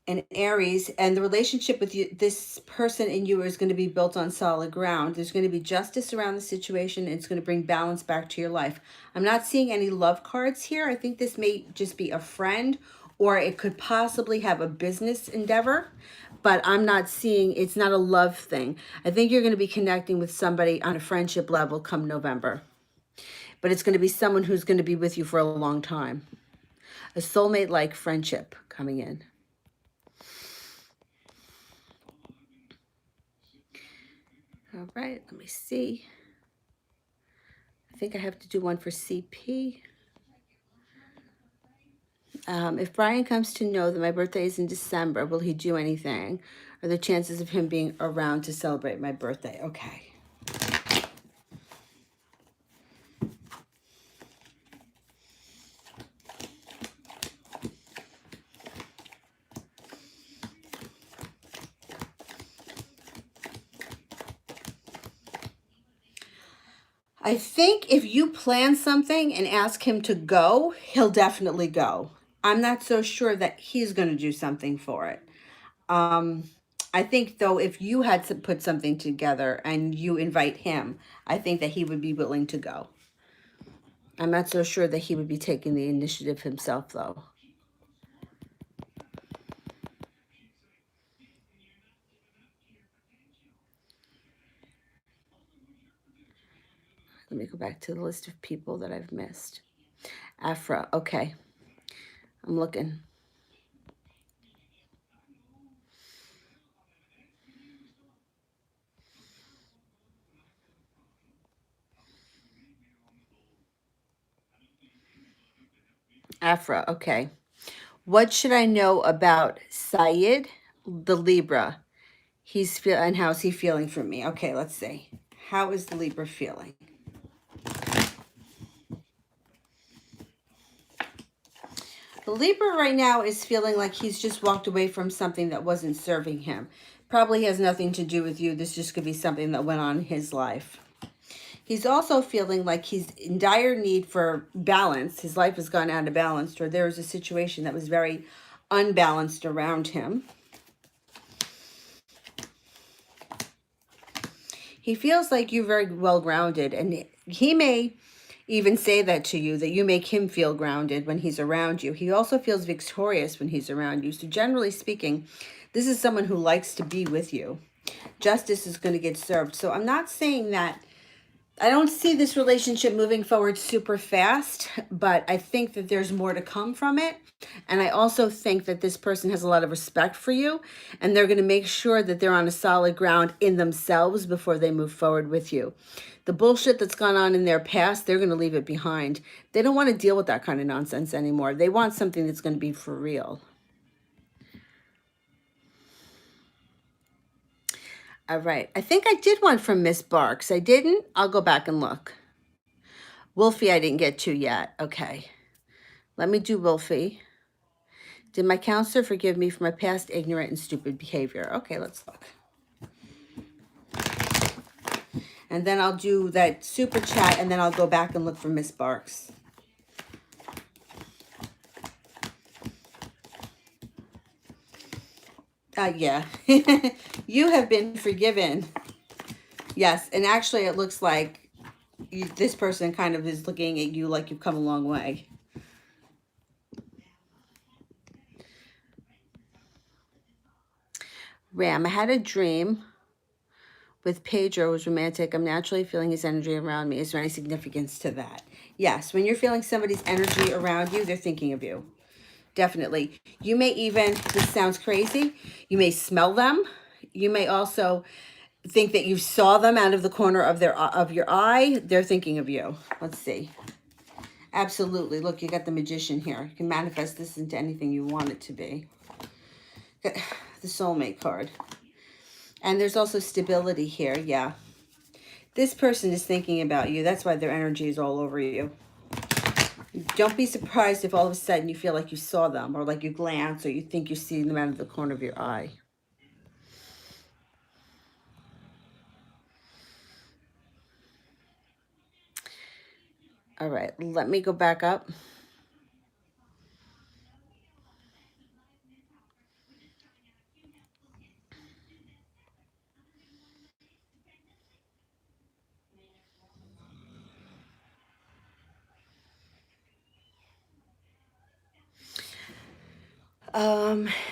an Aries, and the relationship with you, this person and you, is going to be built on solid ground. There's going to be justice around the situation, and it's going to bring balance back to your life. I'm not seeing any love cards here. I think this may just be a friend, or it could possibly have a business endeavor, but I'm not seeing, it's not a love thing. I think you're going to be connecting with somebody on a friendship level come November, but it's going to be someone who's going to be with you for a long time. A soulmate-like friendship coming in. All right, let me see. I think I have to do one for CP. If Brian comes to know that my birthday is in December, will he do anything? Are the chances of him being around to celebrate my birthday? Okay. I think if you plan something and ask him to go, he'll definitely go. I'm not so sure that he's going to do something for it. Um, I think though, if you had to put something together and you invite him, I think that he would be willing to go. I'm not so sure that he would be taking the initiative himself though. Let me go back to the list of people that I've missed. Afra, okay. I'm looking. Afra, okay. What should I know about Syed, the Libra? And how's he feeling for me? Okay, let's see. How is the Libra feeling? The Libra right now is feeling like he's just walked away from something that wasn't serving him. Probably has nothing to do with you. This just could be something that went on in his life. He's also feeling like he's in dire need for balance. His life has gone out of balance, or there was a situation that was very unbalanced around him. He feels like you're very well grounded, and he may even say that to you, that you make him feel grounded when he's around you. He also feels victorious when he's around you. So generally speaking, this is someone who likes to be with you. Justice is going to get served. So I'm not saying that I don't see this relationship moving forward super fast, but I think that there's more to come from it. And I also think that this person has a lot of respect for you, and they're going to make sure that they're on a solid ground in themselves before they move forward with you. The bullshit that's gone on in their past, they're going to leave it behind. They don't want to deal with that kind of nonsense anymore. They want something that's going to be for real. All right. I think I did one from Miss Barks. I didn't? I'll go back and look. Wolfie, I didn't get to yet. Okay. Let me do Wolfie. Did my counselor forgive me for my past ignorant and stupid behavior? Okay, let's look. And then I'll do that super chat, and then I'll go back and look for Miss Barks. Yeah. You have been forgiven. Yes, and actually it looks like this person kind of is looking at you like you've come a long way. Ram, I had a dream with Pedro. It was romantic. I'm naturally feeling his energy around me. Is there any significance to that? Yes, when you're feeling somebody's energy around you, they're thinking of you. Definitely. You may even, this sounds crazy, you may smell them. You may also think that you saw them out of the corner of your eye. They're thinking of you. Let's see. Absolutely. Look, you got the Magician here. You can manifest this into anything you want it to be. The Soulmate card. And there's also stability here. Yeah. This person is thinking about you. That's why their energy is all over you. Don't be surprised if all of a sudden you feel like you saw them, or like you glance, or you think you see them out of the corner of your eye. All right, let me go back up.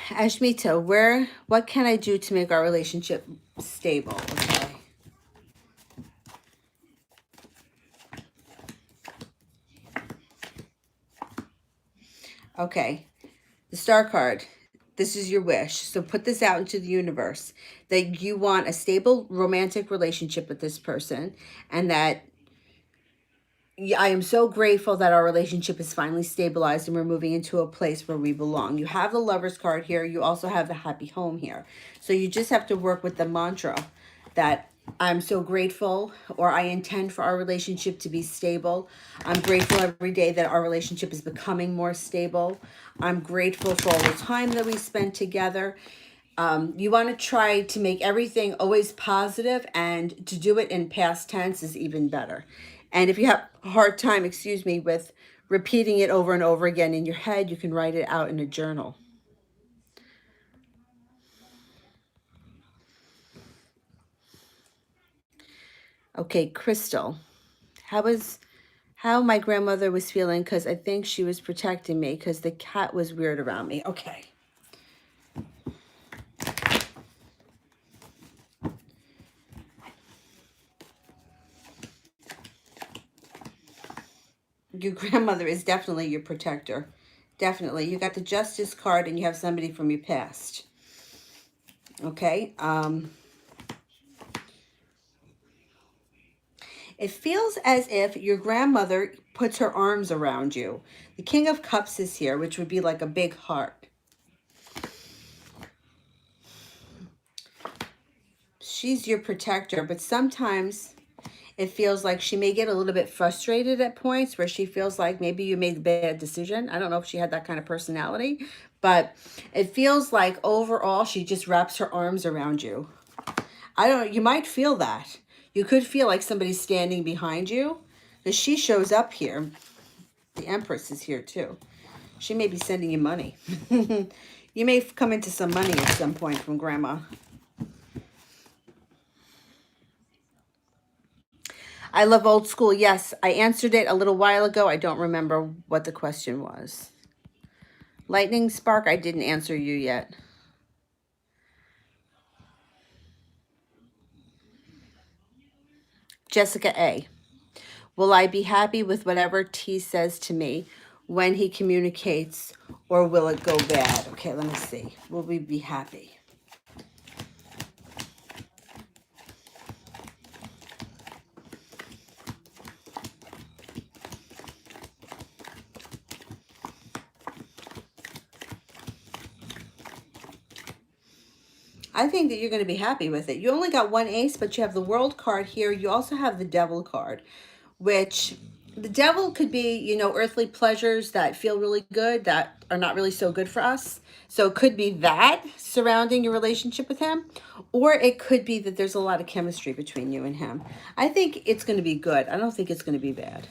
Ashmita, what can I do to make our relationship stable? Okay. Okay. The Star card. This is your wish. So put this out into the universe that you want a stable romantic relationship with this person, and that I am so grateful that our relationship is finally stabilized and we're moving into a place where we belong. You have the Lover's card here. You also have the Happy Home here. So you just have to work with the mantra that I'm so grateful, or I intend for our relationship to be stable. I'm grateful every day that our relationship is becoming more stable. I'm grateful for all the time that we spend together. You want to try to make everything always positive, and to do it in past tense is even better. And if you have a hard time, excuse me, with repeating it over and over again in your head, you can write it out in a journal. Okay, Crystal, how my grandmother was feeling, because I think she was protecting me because the cat was weird around me. Okay. Your grandmother is definitely your protector. Definitely. You got the Justice card and you have somebody from your past. Okay. It feels as if your grandmother puts her arms around you. The King of Cups is here, which would be like a big heart. She's your protector, but sometimes it feels like she may get a little bit frustrated at points where she feels like maybe you made a bad decision. I don't know if she had that kind of personality, but it feels like overall she just wraps her arms around you. I don't know, you might feel that. You could feel like somebody's standing behind you, because she shows up here. The Empress is here too. She may be sending you money. You may come into some money at some point from Grandma. I love old school. Yes, I answered it a little while ago. I don't remember what the question was. Lightning Spark, I didn't answer you yet. Jessica A. Will I be happy with whatever T says to me when he communicates, or will it go bad? Okay, let me see. Will we be happy? I think that you're going to be happy with it. You only got one ace, but you have the World card here. You also have the Devil card, which the Devil could be, you know, earthly pleasures that feel really good that are not really so good for us. So it could be that surrounding your relationship with him, or it could be that there's a lot of chemistry between you and him. I think it's going to be good. I don't think it's going to be bad.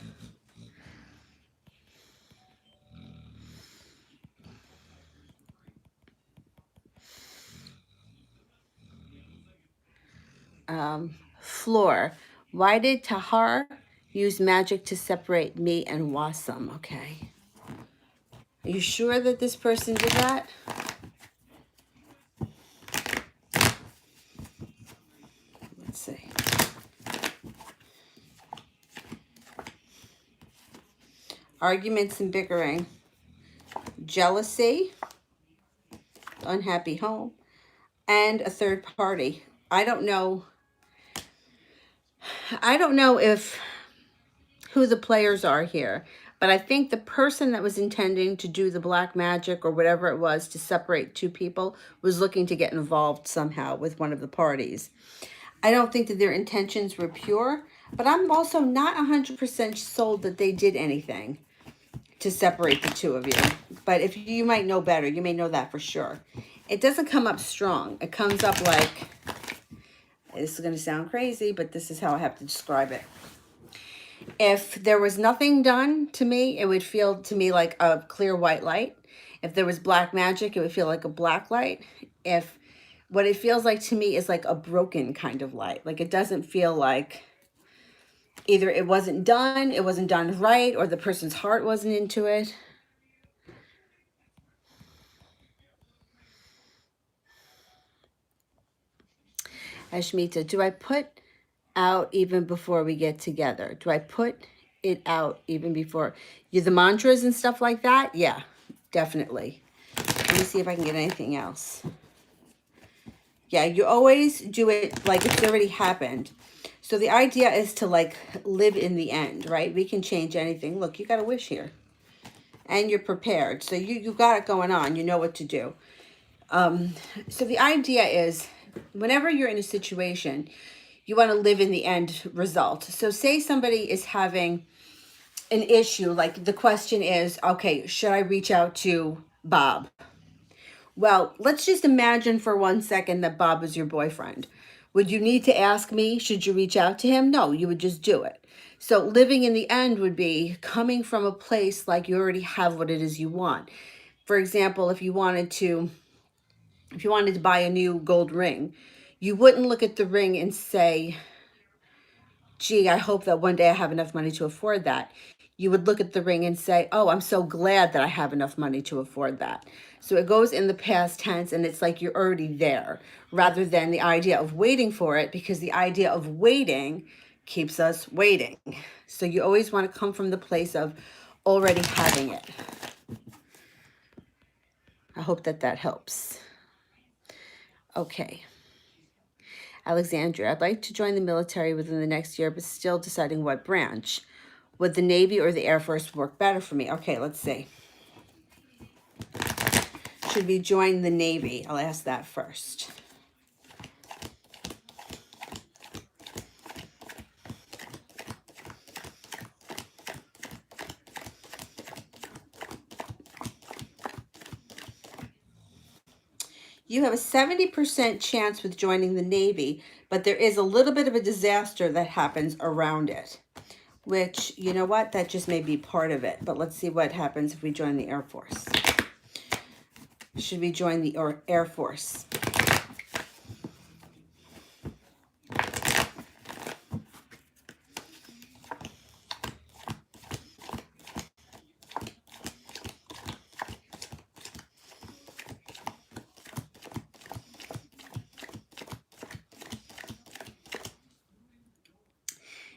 Floor. Why did Tahar use magic to separate me and Wasam? Okay. Are you sure that this person did that? Let's see. Arguments and bickering. Jealousy. Unhappy home. And a third party. I don't know if who the players are here, but I think the person that was intending to do the black magic or whatever it was to separate two people was looking to get involved somehow with one of the parties. I don't think that their intentions were pure, but I'm also not 100% sold that they did anything to separate the two of you. But if you might know better, you may know that for sure. It doesn't come up strong. It comes up like, this is going to sound crazy, but this is how I have to describe it. If there was nothing done to me, it would feel to me like a clear white light. If there was black magic, it would feel like a black light. If what it feels like to me is like a broken kind of light. Like it doesn't feel like either it wasn't done right, or the person's heart wasn't into it. Ashmita, do I put out even before we get together? Do I put it out even before you, the mantras and stuff like that? Yeah, definitely. Let me see if I can get anything else. Yeah, you always do it like it's already happened. So the idea is to like live in the end, right? We can change anything. Look, you got a wish here. And you're prepared. So you got it going on. You know what to do. So the idea is whenever you're in a situation, you want to live in the end result. So say somebody is having an issue, like the question is, okay, should I reach out to Bob? Well, let's just imagine for 1 second that Bob is your boyfriend. Would you need to ask me, should you reach out to him? No, you would just do it. So living in the end would be coming from a place like you already have what it is you want. For example, if you wanted to buy a new gold ring, you wouldn't look at the ring and say, gee, I hope that one day I have enough money to afford that. You would look at the ring and say, oh, I'm so glad that I have enough money to afford that. So it goes in the past tense and it's like you're already there rather than the idea of waiting for it, because the idea of waiting keeps us waiting. So you always want to come from the place of already having it. I hope that that helps. Okay. Alexandria, I'd like to join the military within the next year, but still deciding what branch. Would the Navy or the Air Force work better for me? Okay, let's see. Should we join the Navy? I'll ask that first. You have a 70% chance with joining the Navy, but there is a little bit of a disaster that happens around it, which, you know what, that just may be part of it. But let's see what happens if we join the Air Force. Should we join the Air Force?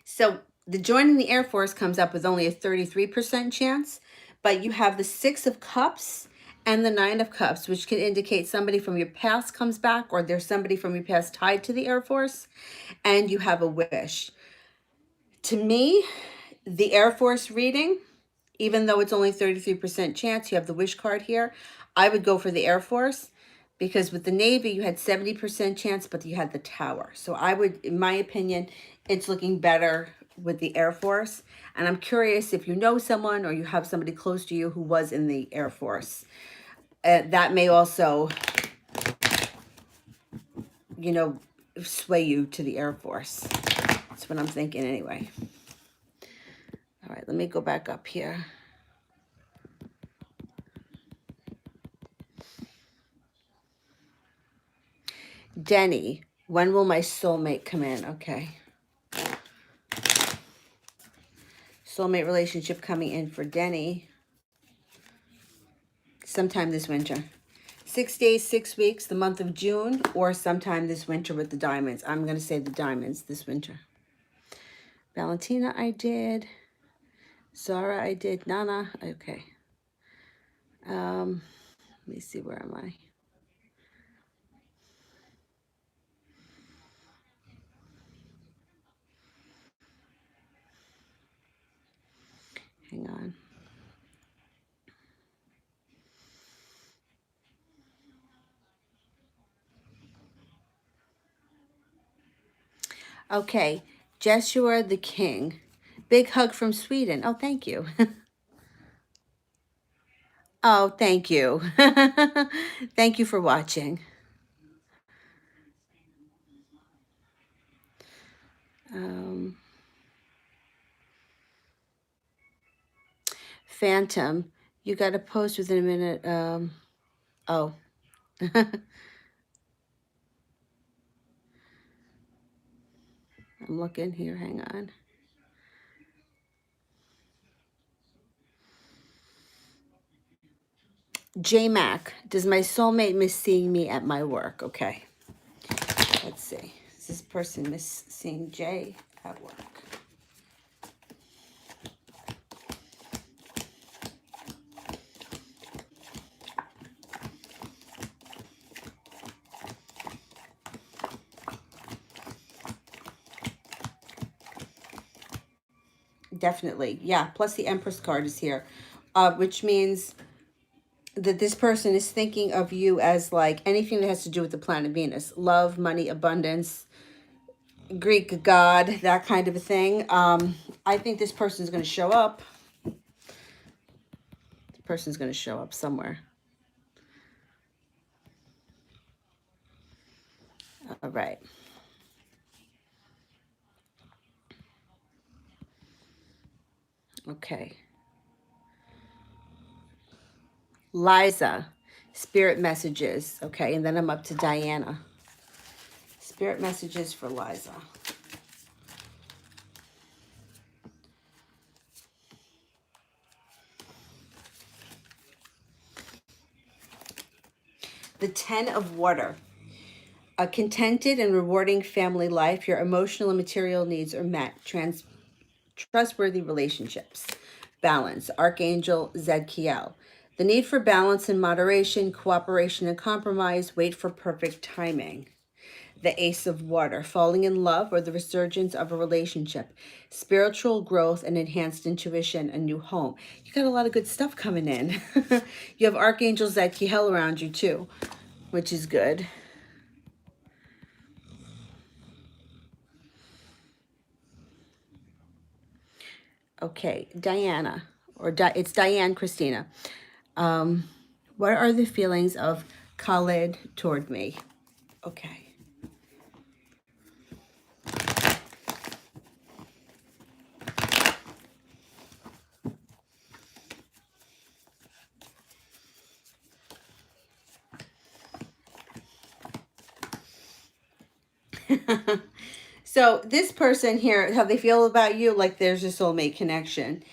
So the joining the Air Force comes up with only a 33% chance, but you have the 6 of Cups and the 9 of Cups, which can indicate somebody from your past comes back, or there's somebody from your past tied to the Air Force, and you have a wish. To me, the Air Force reading, even though it's only 33% chance, you have the wish card here, I would go for the Air Force, because with the Navy, you had 70% chance, but you had the Tower. So I would, in my opinion, it's looking better with the Air Force. And I'm curious if you know someone or you have somebody close to you who was in the Air Force. That may also, you know, sway you to the Air Force. That's what I'm thinking anyway. All right, let me go back up here. Denny, when will my soulmate come in? Okay. Soulmate relationship coming in for Denny sometime this winter. 6 days, 6 weeks, the month of June, or sometime this winter with the diamonds. I'm going to say the diamonds this winter. Valentina, I did. Zara, I did. Nana, okay. Let me see, where am I? Hang on. Okay, Joshua the King. Big hug from Sweden. Oh, thank you. Oh, thank you. Thank you for watching. Phantom, you got to post within a minute. Oh. I'm looking here. Hang on. J Mac, does my soulmate miss seeing me at my work? Okay. Let's see. Does this person miss seeing Jay at work? Definitely. Yeah. Plus the Empress card is here, which means that this person is thinking of you as like anything that has to do with the planet Venus, love, money, abundance, Greek god, that kind of a thing. I think this person is going to show up. The person's going to show up somewhere. All right. Okay. Liza, spirit messages. Okay, and then I'm up to Diana. Spirit messages for Liza. The Ten of Water. A contented and rewarding family life. Your emotional and material needs are met. Trustworthy relationships. Balance. Archangel Zadkiel. The need for balance and moderation, cooperation and compromise. Wait for perfect timing. The Ace of Water, falling in love or the resurgence of a relationship, spiritual growth and enhanced intuition, a new home. You got a lot of good stuff coming in. You have Archangel Zadkiel around you too, which is good. Okay, Diana, it's Diane Christina. What are the feelings of Khalid toward me? Okay. So this person here, how they feel about you, like there's a soulmate connection.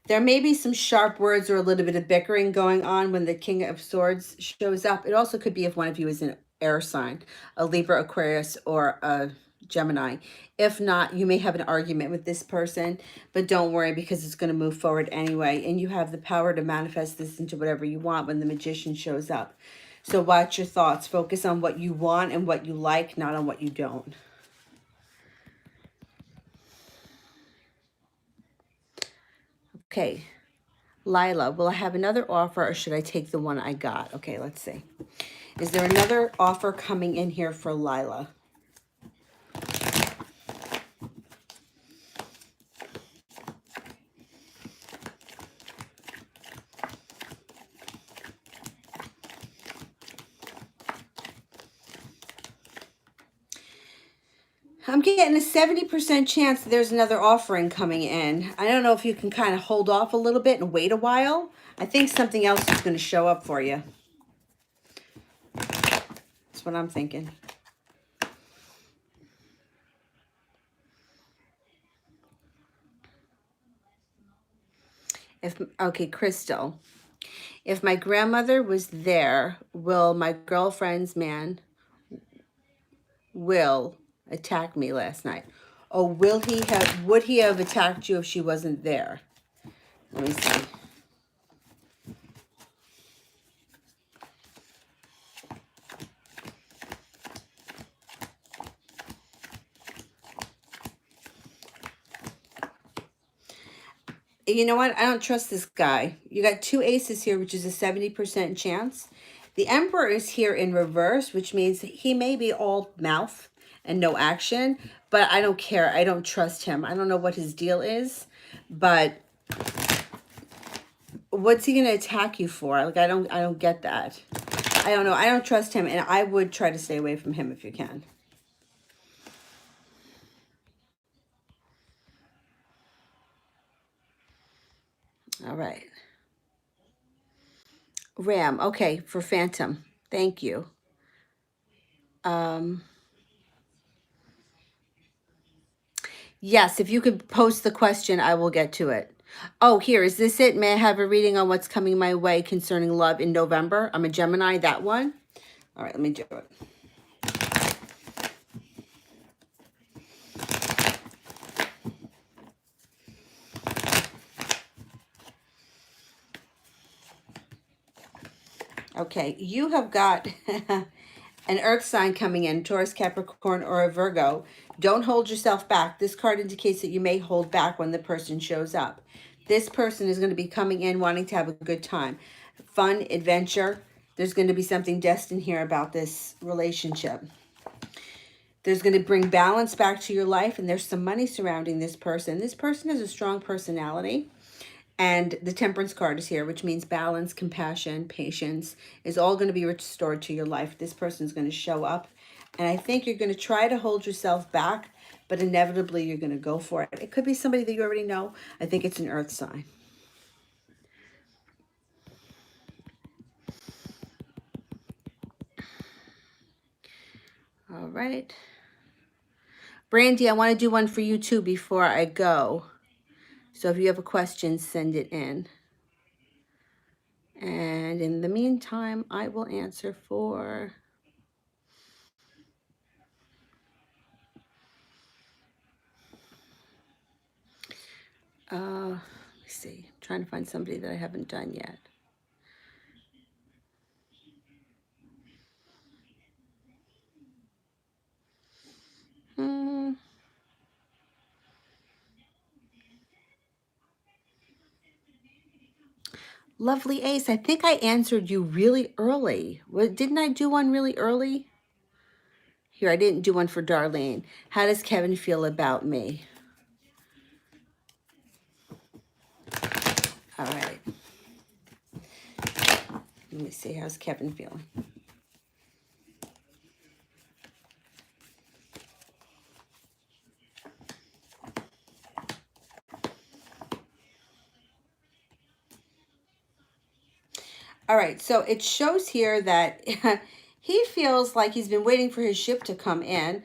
There may be some sharp words or a little bit of bickering going on when the King of Swords shows up. It also could be if one of you is an air sign, a Libra, Aquarius, or a Gemini. If not, you may have an argument with this person, but don't worry because it's going to move forward anyway. And you have the power to manifest this into whatever you want when the Magician shows up. So watch your thoughts. Focus on what you want and what you like, not on what you don't. Okay. Lila, will I have another offer or should I take the one I got? Okay, let's see. Is there another offer coming in here for Lila? I'm getting a 70% chance that there's another offering coming in. I don't know if you can kind of hold off a little bit and wait a while. I think something else is going to show up for you. That's what I'm thinking. Okay, Crystal. If my grandmother was there, will my girlfriend's man will attack me last night? Oh, would he have attacked you if she wasn't there? Let me see. You know what? I don't trust this guy. You got two aces here, which is a 70% chance. The Emperor is here in reverse, which means he may be all mouth and no action, but I don't care. I don't trust him. I don't know what his deal is, but what's he going to attack you for? Like, I don't get that. I don't know. I don't trust him, and I would try to stay away from him if you can. All right. Ram. Okay, for Phantom. Thank you. Yes, if you could post the question, I will get to it. Oh, here, is this it? May I have a reading on what's coming my way concerning love in November? I'm a Gemini, that one. All right, let me do it. Okay, you have got an earth sign coming in, Taurus, Capricorn, or a Virgo. Don't hold yourself back. This card indicates that you may hold back when the person shows up. This person is going to be coming in wanting to have a good time. Fun, adventure. There's going to be something destined here about this relationship. There's going to bring balance back to your life, and there's some money surrounding this person. This person has a strong personality, and the Temperance card is here, which means balance, compassion, patience is all going to be restored to your life. This person is going to show up, and I think you're going to try to hold yourself back, but inevitably you're going to go for it. It could be somebody that you already know. I think it's an earth sign. All right. Brandy, I want to do one for you too before I go. So if you have a question, send it in. And in the meantime, I will answer for... let me see. I'm trying to find somebody that I haven't done yet. Lovely Ace, I think I answered you really early. Didn't I do one really early? Here, I didn't do one for Darlene. How does Kevin feel about me? All right. Let me see. How's Kevin feeling? All right. So it shows here that he feels like he's been waiting for his ship to come in,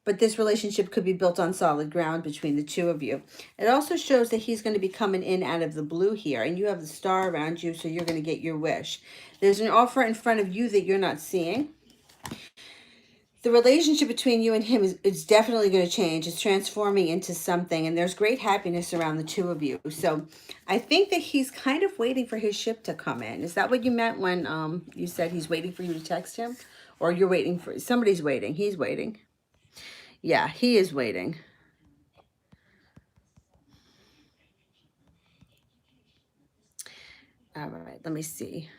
but this relationship could be built on solid ground between the two of you. It also shows that he's going to be coming in out of the blue here, and you have the star around you, so you're going to get your wish. There's an offer in front of you that you're not seeing. The relationship between you and him is definitely going to change. It's transforming into something, and there's great happiness around the two of you. So I think that he's kind of waiting for his ship to come in. Is that what you meant when you said he's waiting for you to text him? Or you're waiting for... Somebody's waiting. He's waiting. Yeah, he is waiting. All right, let me see.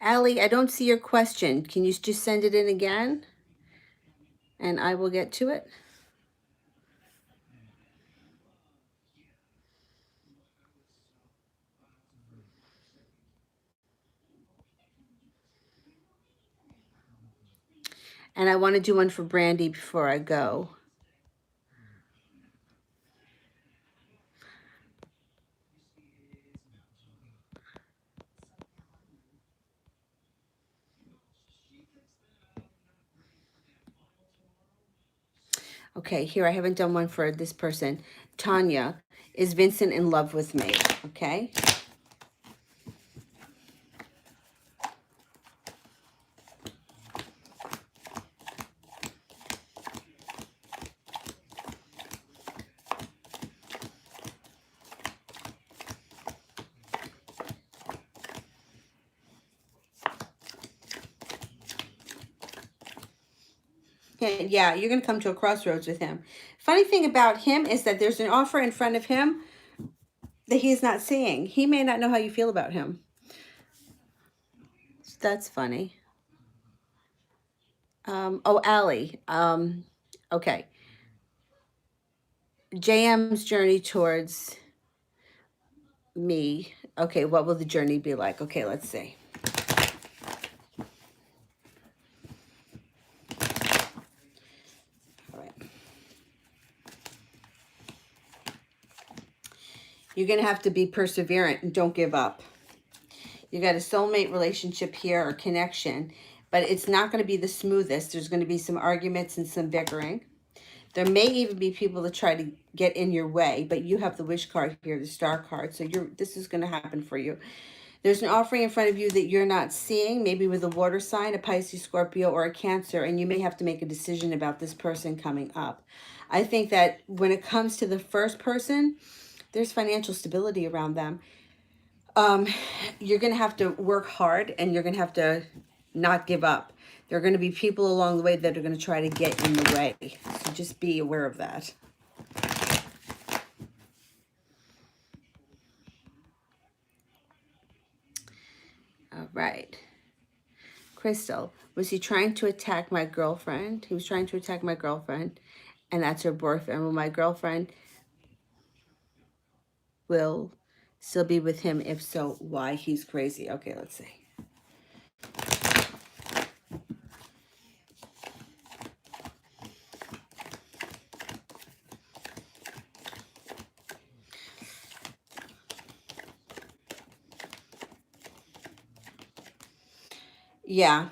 Allie, I don't see your question. Can you just send it in again? And I will get to it. And I want to do one for Brandy before I go. Okay, here, I haven't done one for this person. Tanya, is Vincent in love with me? Okay. Yeah, you're going to come to a crossroads with him. Funny thing about him is that there's an offer in front of him that he's not seeing. He may not know how you feel about him. That's funny. Oh, Allie. Okay. JM's journey towards me. Okay, what will the journey be like? Okay, let's see. You're going to have to be perseverant and don't give up. You got a soulmate relationship here or connection, but it's not going to be the smoothest. There's going to be some arguments and some bickering. There may even be people that try to get in your way, but you have the wish card here, the star card. So this is going to happen for you. There's an offering in front of you that you're not seeing, maybe with a water sign, a Pisces, Scorpio, or a Cancer, and you may have to make a decision about this person coming up. I think that when it comes to the first person, there's financial stability around them. You're going to have to work hard, and you're going to have to not give up. There are going to be people along the way that are going to try to get in the way. So just be aware of that. All right. Crystal, was he trying to attack my girlfriend? He was trying to attack my girlfriend, and that's her boyfriend. Well, my girlfriend will still be with him. If so, why? He's crazy. Okay, let's see. Yeah.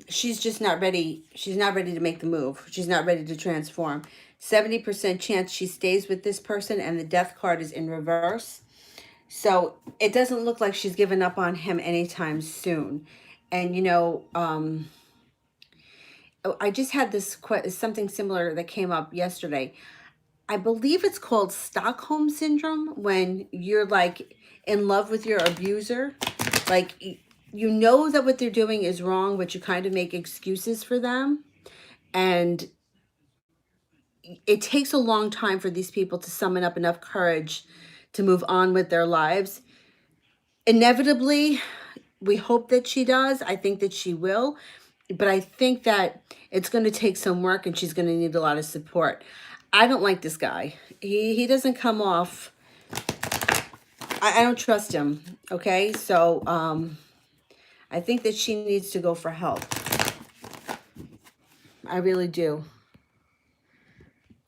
She's just not ready. She's not ready to make the move. She's not ready to transform. 70% chance she stays with this person, and the death card is in reverse. So it doesn't look like she's given up on him anytime soon. And I just had something similar that came up yesterday. I believe it's called Stockholm syndrome, when you're like in love with your abuser. Like, you know that what they're doing is wrong, but you kind of make excuses for them. And it takes a long time for these people to summon up enough courage to move on with their lives. Inevitably, we hope that she does. I think that she will. But I think that it's going to take some work, and she's going to need a lot of support. I don't like this guy. He doesn't come off. I don't trust him. Okay, so I think that she needs to go for help. I really do.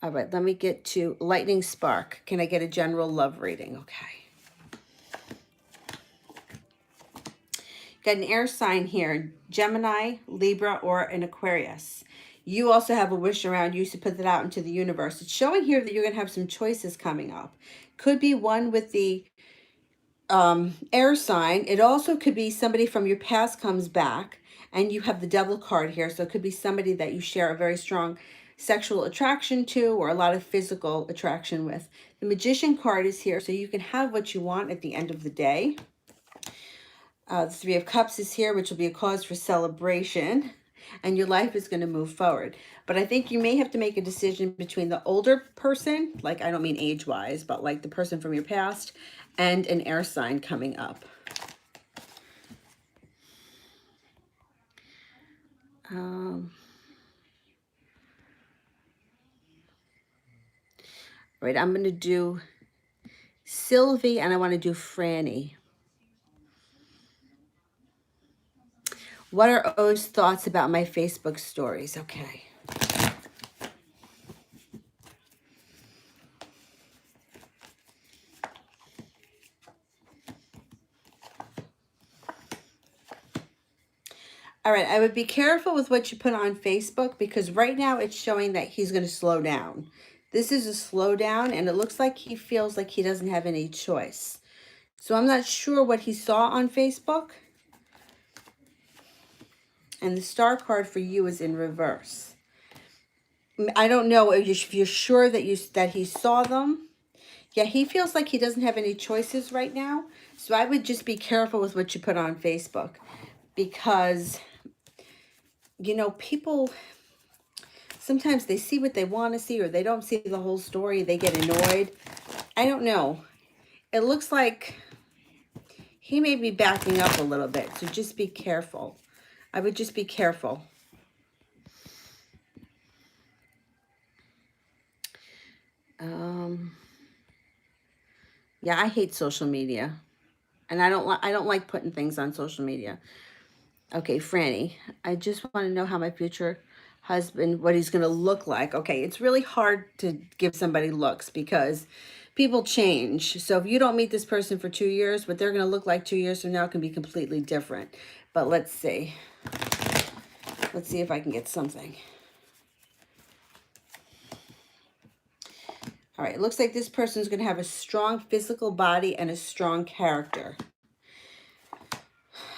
All right, let me get to Lightning Spark. Can I get a general love reading? Okay. Got an air sign here: Gemini, Libra, or an Aquarius. You also have a wish around you, so put that out into the universe. It's showing here that you're going to have some choices coming up. Could be one with the air sign. It also could be somebody from your past comes back, and you have the Devil card here. So it could be somebody that you share a very strong sexual attraction to, or a lot of physical attraction with. The Magician card is here, so you can have what you want at the end of the day. The Three of Cups is here, which will be a cause for celebration, and your life is going to move forward. But I think you may have to make a decision between the older person, like, I don't mean age-wise, but like the person from your past, and an air sign coming up. All right, I'm going to do Sylvie, and I want to do Franny. What are O's thoughts about my Facebook stories? Okay. All right, I would be careful with what you put on Facebook, because right now it's showing that he's going to slow down. This is a slowdown, and it looks like he feels like he doesn't have any choice. So I'm not sure what he saw on Facebook. And the Star card for you is in reverse. I don't know if you're sure that he saw them. Yeah, he feels like he doesn't have any choices right now. So I would just be careful with what you put on Facebook, because, people, sometimes they see what they want to see, or they don't see the whole story. They get annoyed. I don't know. It looks like he may be backing up a little bit. So just be careful. I would just be careful. Yeah, I hate social media, and I don't like putting things on social media. Okay, Franny, I just want to know how my future husband, what he's going to look like. Okay, it's really hard to give somebody looks, because people change. So if you don't meet this person for 2 years, what they're going to look like 2 years from now can be completely different. But let's see. Let's see if I can get something. All right, it looks like this person is going to have a strong physical body and a strong character.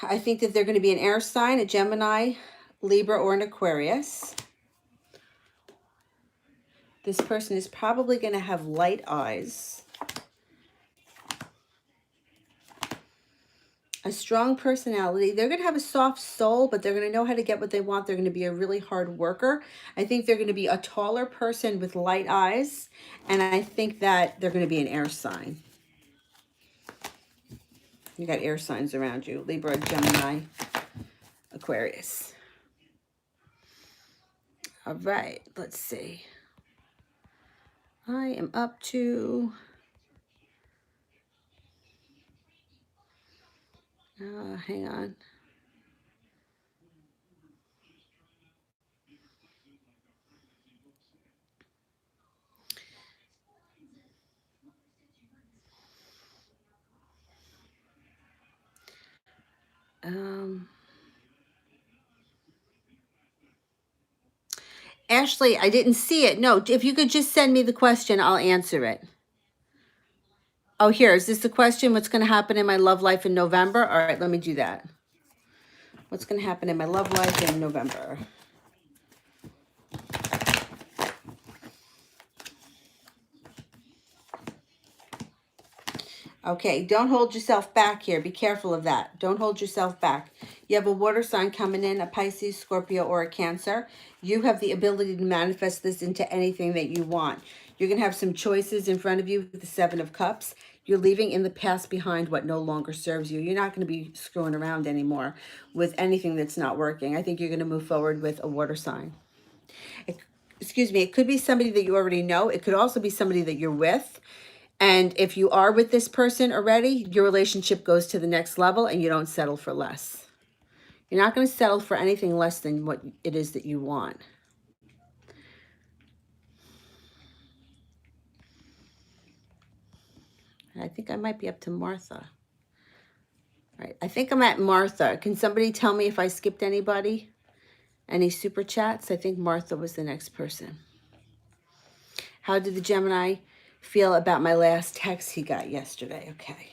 I think that they're going to be an air sign, a Gemini, Libra, or an Aquarius. This person is probably going to have light eyes. A strong personality. They're going to have a soft soul, but they're going to know how to get what they want. They're going to be a really hard worker. I think they're going to be a taller person with light eyes. And I think that they're going to be an air sign. You got air signs around you. Libra, Gemini, Aquarius. All right, let's see. I am up to... hang on. Ashley, I didn't see it. No, if you could just send me the question, I'll answer it. Oh, here, is this the question? What's going to happen in my love life in November? All right, let me do that. What's going to happen in my love life in November? Okay, don't hold yourself back here. Be careful of that. Don't hold yourself back. You have a water sign coming in, a Pisces, Scorpio, or a Cancer. You have the ability to manifest this into anything that you want. You're going to have some choices in front of you with the Seven of Cups. You're leaving in the past behind what no longer serves you. You're not going to be screwing around anymore with anything that's not working. I think you're going to move forward with a water sign. Excuse me, it could be somebody that you already know. It could also be somebody that you're with. And if you are with this person already, your relationship goes to the next level and you don't settle for less. You're not going to settle for anything less than what it is that you want. I think I might be up to Martha. All right, I think I'm at Martha. Can somebody tell me if I skipped anybody? Any super chats? I think Martha was the next person. How did the Gemini feel about my last text he got yesterday? Okay.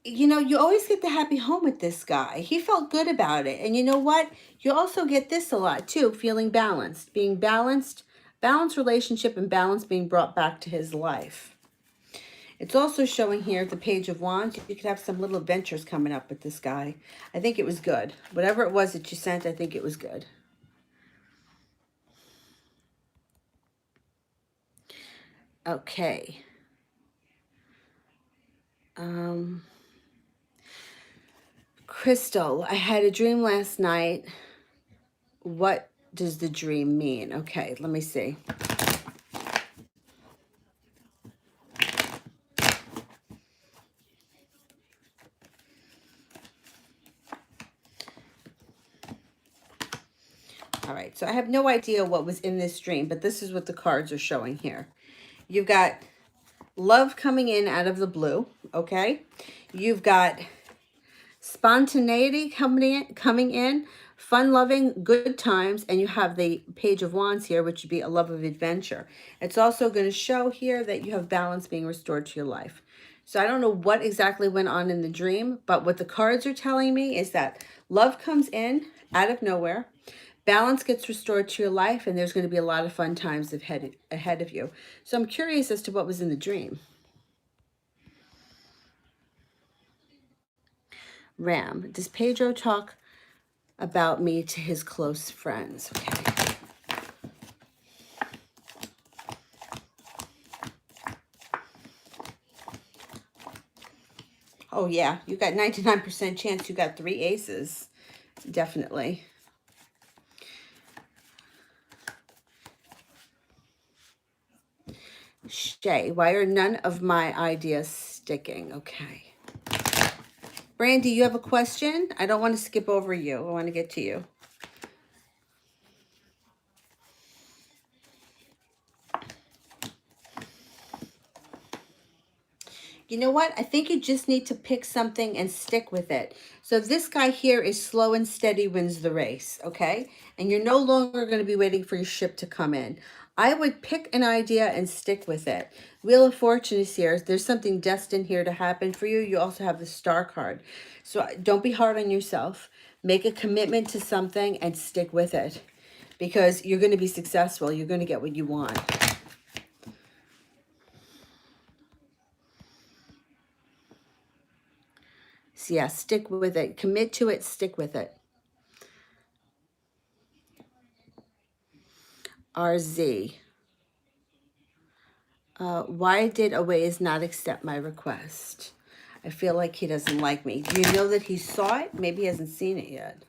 You know, you always get the happy home with this guy. He felt good about it. And you know what? You also get this a lot too, feeling balanced, being balanced, balanced relationship and balance being brought back to his life. It's also showing here the Page of Wands. You could have some little adventures coming up with this guy. I think it was good. Whatever it was that you sent, I think it was good. Okay. Crystal, I had a dream last night. What does the dream mean? Okay, let me see. All right, so I have no idea what was in this dream, but this is what the cards are showing here. You've got love coming in out of the blue, okay? You've got spontaneity coming in, fun-loving, good times, and you have the Page of Wands here, which would be a love of adventure. It's also going to show here that you have balance being restored to your life. So I don't know what exactly went on in the dream, but what the cards are telling me is that love comes in out of nowhere, balance gets restored to your life, and there's going to be a lot of fun times ahead of you. So I'm curious as to what was in the dream. Ram, does Pedro talk about me to his close friends? Okay. Oh, yeah. You got 99% chance you got 3 aces. Definitely. Shay, why are none of my ideas sticking? Okay. Brandy, you have a question? I don't want to skip over you. I want to get to you. You know what? I think you just need to pick something and stick with it. So this guy here is slow and steady wins the race, okay? And you're no longer going to be waiting for your ship to come in. I would pick an idea and stick with it. Wheel of Fortune is here. There's something destined here to happen for you. You also have the Star card. So don't be hard on yourself. Make a commitment to something and stick with it, because you're going to be successful. You're going to get what you want. So yeah, stick with it. Commit to it. Stick with it. RZ. Why did Aways not accept my request? I feel like he doesn't like me. Do you know that he saw it? Maybe he hasn't seen it yet.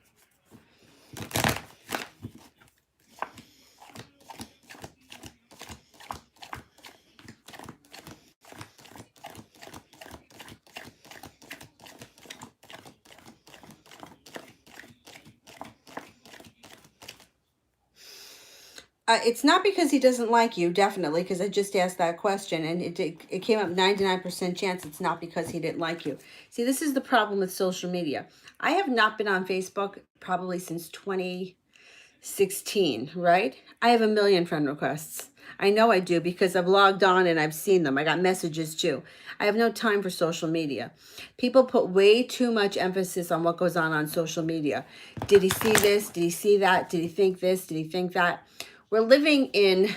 It's not because he doesn't like you, definitely, because I just asked that question, and it came up 99% chance it's not because he didn't like you. See, this is the problem with social media. I have not been on Facebook probably since 2016, right? I have a million friend requests. I know I do because I've logged on and I've seen them. I got messages too. I have no time for social media. People put way too much emphasis on what goes on social media. Did he see this? Did he see that? Did he think this? Did he think that? We're living in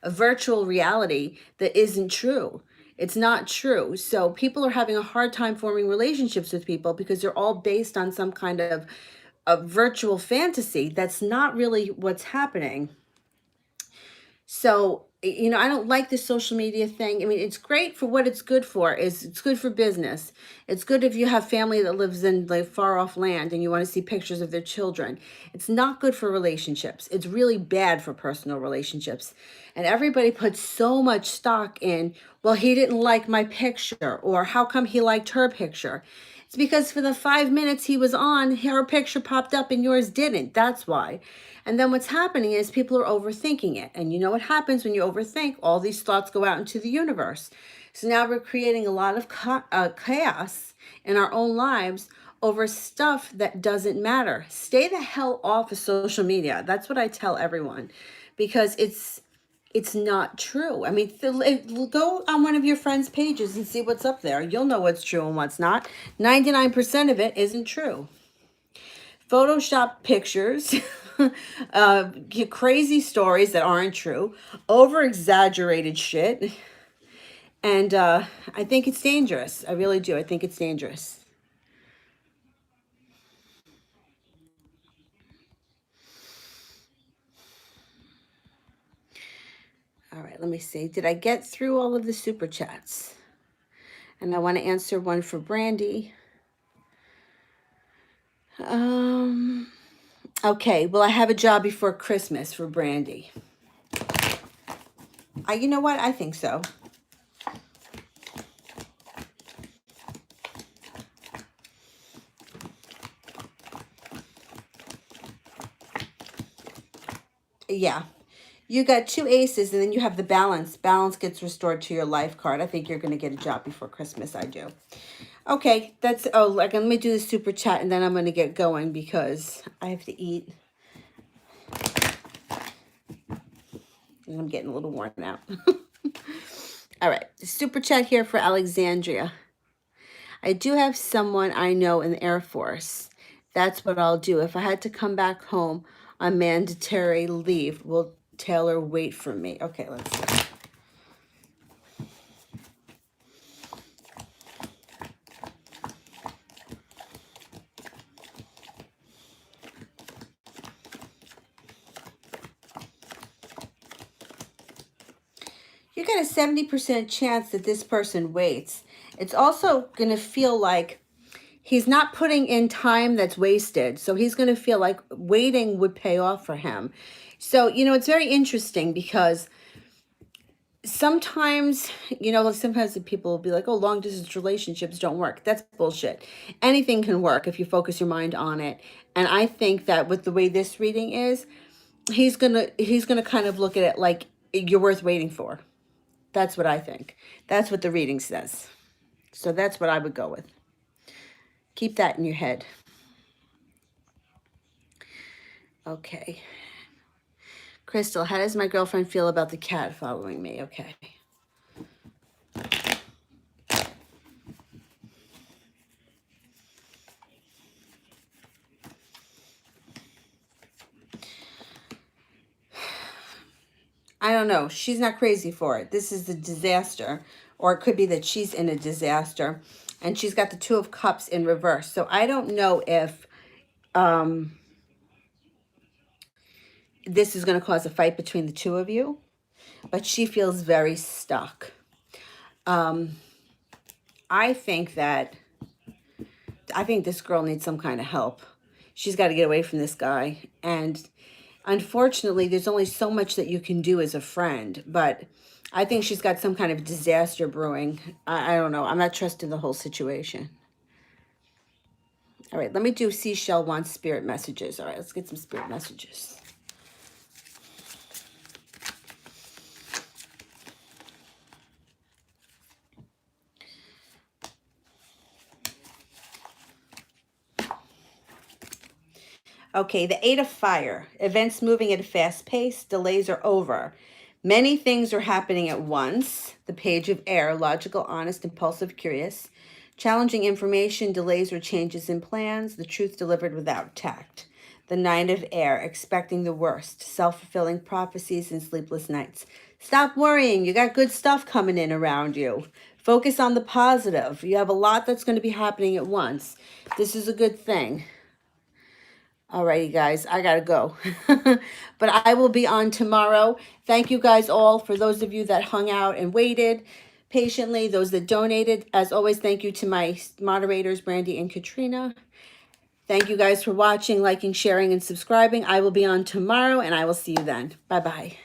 a virtual reality that isn't true. It's not true. So people are having a hard time forming relationships with people because they're all based on some kind of a virtual fantasy that's not really what's happening. So, you know, I don't like the social media thing. I mean, it's great for what it's good for. It's good for business. It's good if you have family that lives in like far off land and you want to see pictures of their children. It's not good for relationships. It's really bad for personal relationships. And everybody puts so much stock in, well, he didn't like my picture, or how come he liked her picture? It's because for the 5 minutes he was on, her picture popped up and yours didn't. That's why. And then what's happening is people are overthinking it. And you know what happens when you overthink? All these thoughts go out into the universe. So now we're creating a lot of chaos in our own lives over stuff that doesn't matter. Stay the hell off of social media. That's what I tell everyone, because it's not true. I mean, go on one of your friends' pages and see what's up there. You'll know what's true and what's not. 99% of it isn't true. Photoshop pictures, crazy stories that aren't true, over-exaggerated shit. And I think it's dangerous. I really do. I think it's dangerous. All right, let me see. Did I get through all of the super chats? And I want to answer one for Brandy. Okay, well, I have a job before Christmas for Brandy. You know what? I think so. Yeah. You got 2 aces, and then you have the balance. Balance gets restored to your life card. I think you're going to get a job before Christmas. I do. Okay, that's, let me do the super chat, and then I'm going to get going because I have to eat. And I'm getting a little worn out. All right, super chat here for Alexandria. I do have someone I know in the Air Force. That's what I'll do. If I had to come back home on mandatory leave, will Taylor wait for me? Okay, let's see. You got a 70% chance that this person waits. It's also going to feel like he's not putting in time that's wasted. So he's going to feel like waiting would pay off for him. So, you know, it's very interesting because sometimes, you know, sometimes the people will be like, oh, long distance relationships don't work. That's bullshit. Anything can work if you focus your mind on it. And I think that with the way this reading is, he's gonna kind of look at it like you're worth waiting for. That's what I think. That's what the reading says. So that's what I would go with. Keep that in your head. Okay. Crystal, how does my girlfriend feel about the cat following me? Okay. I don't know. She's not crazy for it. This is the disaster. Or it could be that she's in a disaster. And she's got the Two of Cups in reverse. So I don't know if this is going to cause a fight between the two of you. But she feels very stuck. I think this girl needs some kind of help. She's got to get away from this guy. And unfortunately, there's only so much that you can do as a friend. But I think she's got some kind of disaster brewing. I don't know. I'm not trusting the whole situation. All right, let me do Seashell Wants Spirit Messages. All right, let's get some spirit messages. Okay, the Eight of Fire. Events moving at a fast pace. Delays are over. Many things are happening at once. The Page of Air. Logical, honest, impulsive, curious. Challenging information. Delays or changes in plans. The truth delivered without tact. The Nine of Air. Expecting the worst. Self-fulfilling prophecies and sleepless nights. Stop worrying. You got good stuff coming in around you. Focus on the positive. You have a lot that's going to be happening at once. This is a good thing. Alrighty, guys, I gotta go. But I will be on tomorrow. Thank you guys all, for those of you that hung out and waited patiently, those that donated. As always, thank you to my moderators, Brandy and Katrina. Thank you guys for watching, liking, sharing, and subscribing. I will be on tomorrow, and I will see you then. Bye-bye.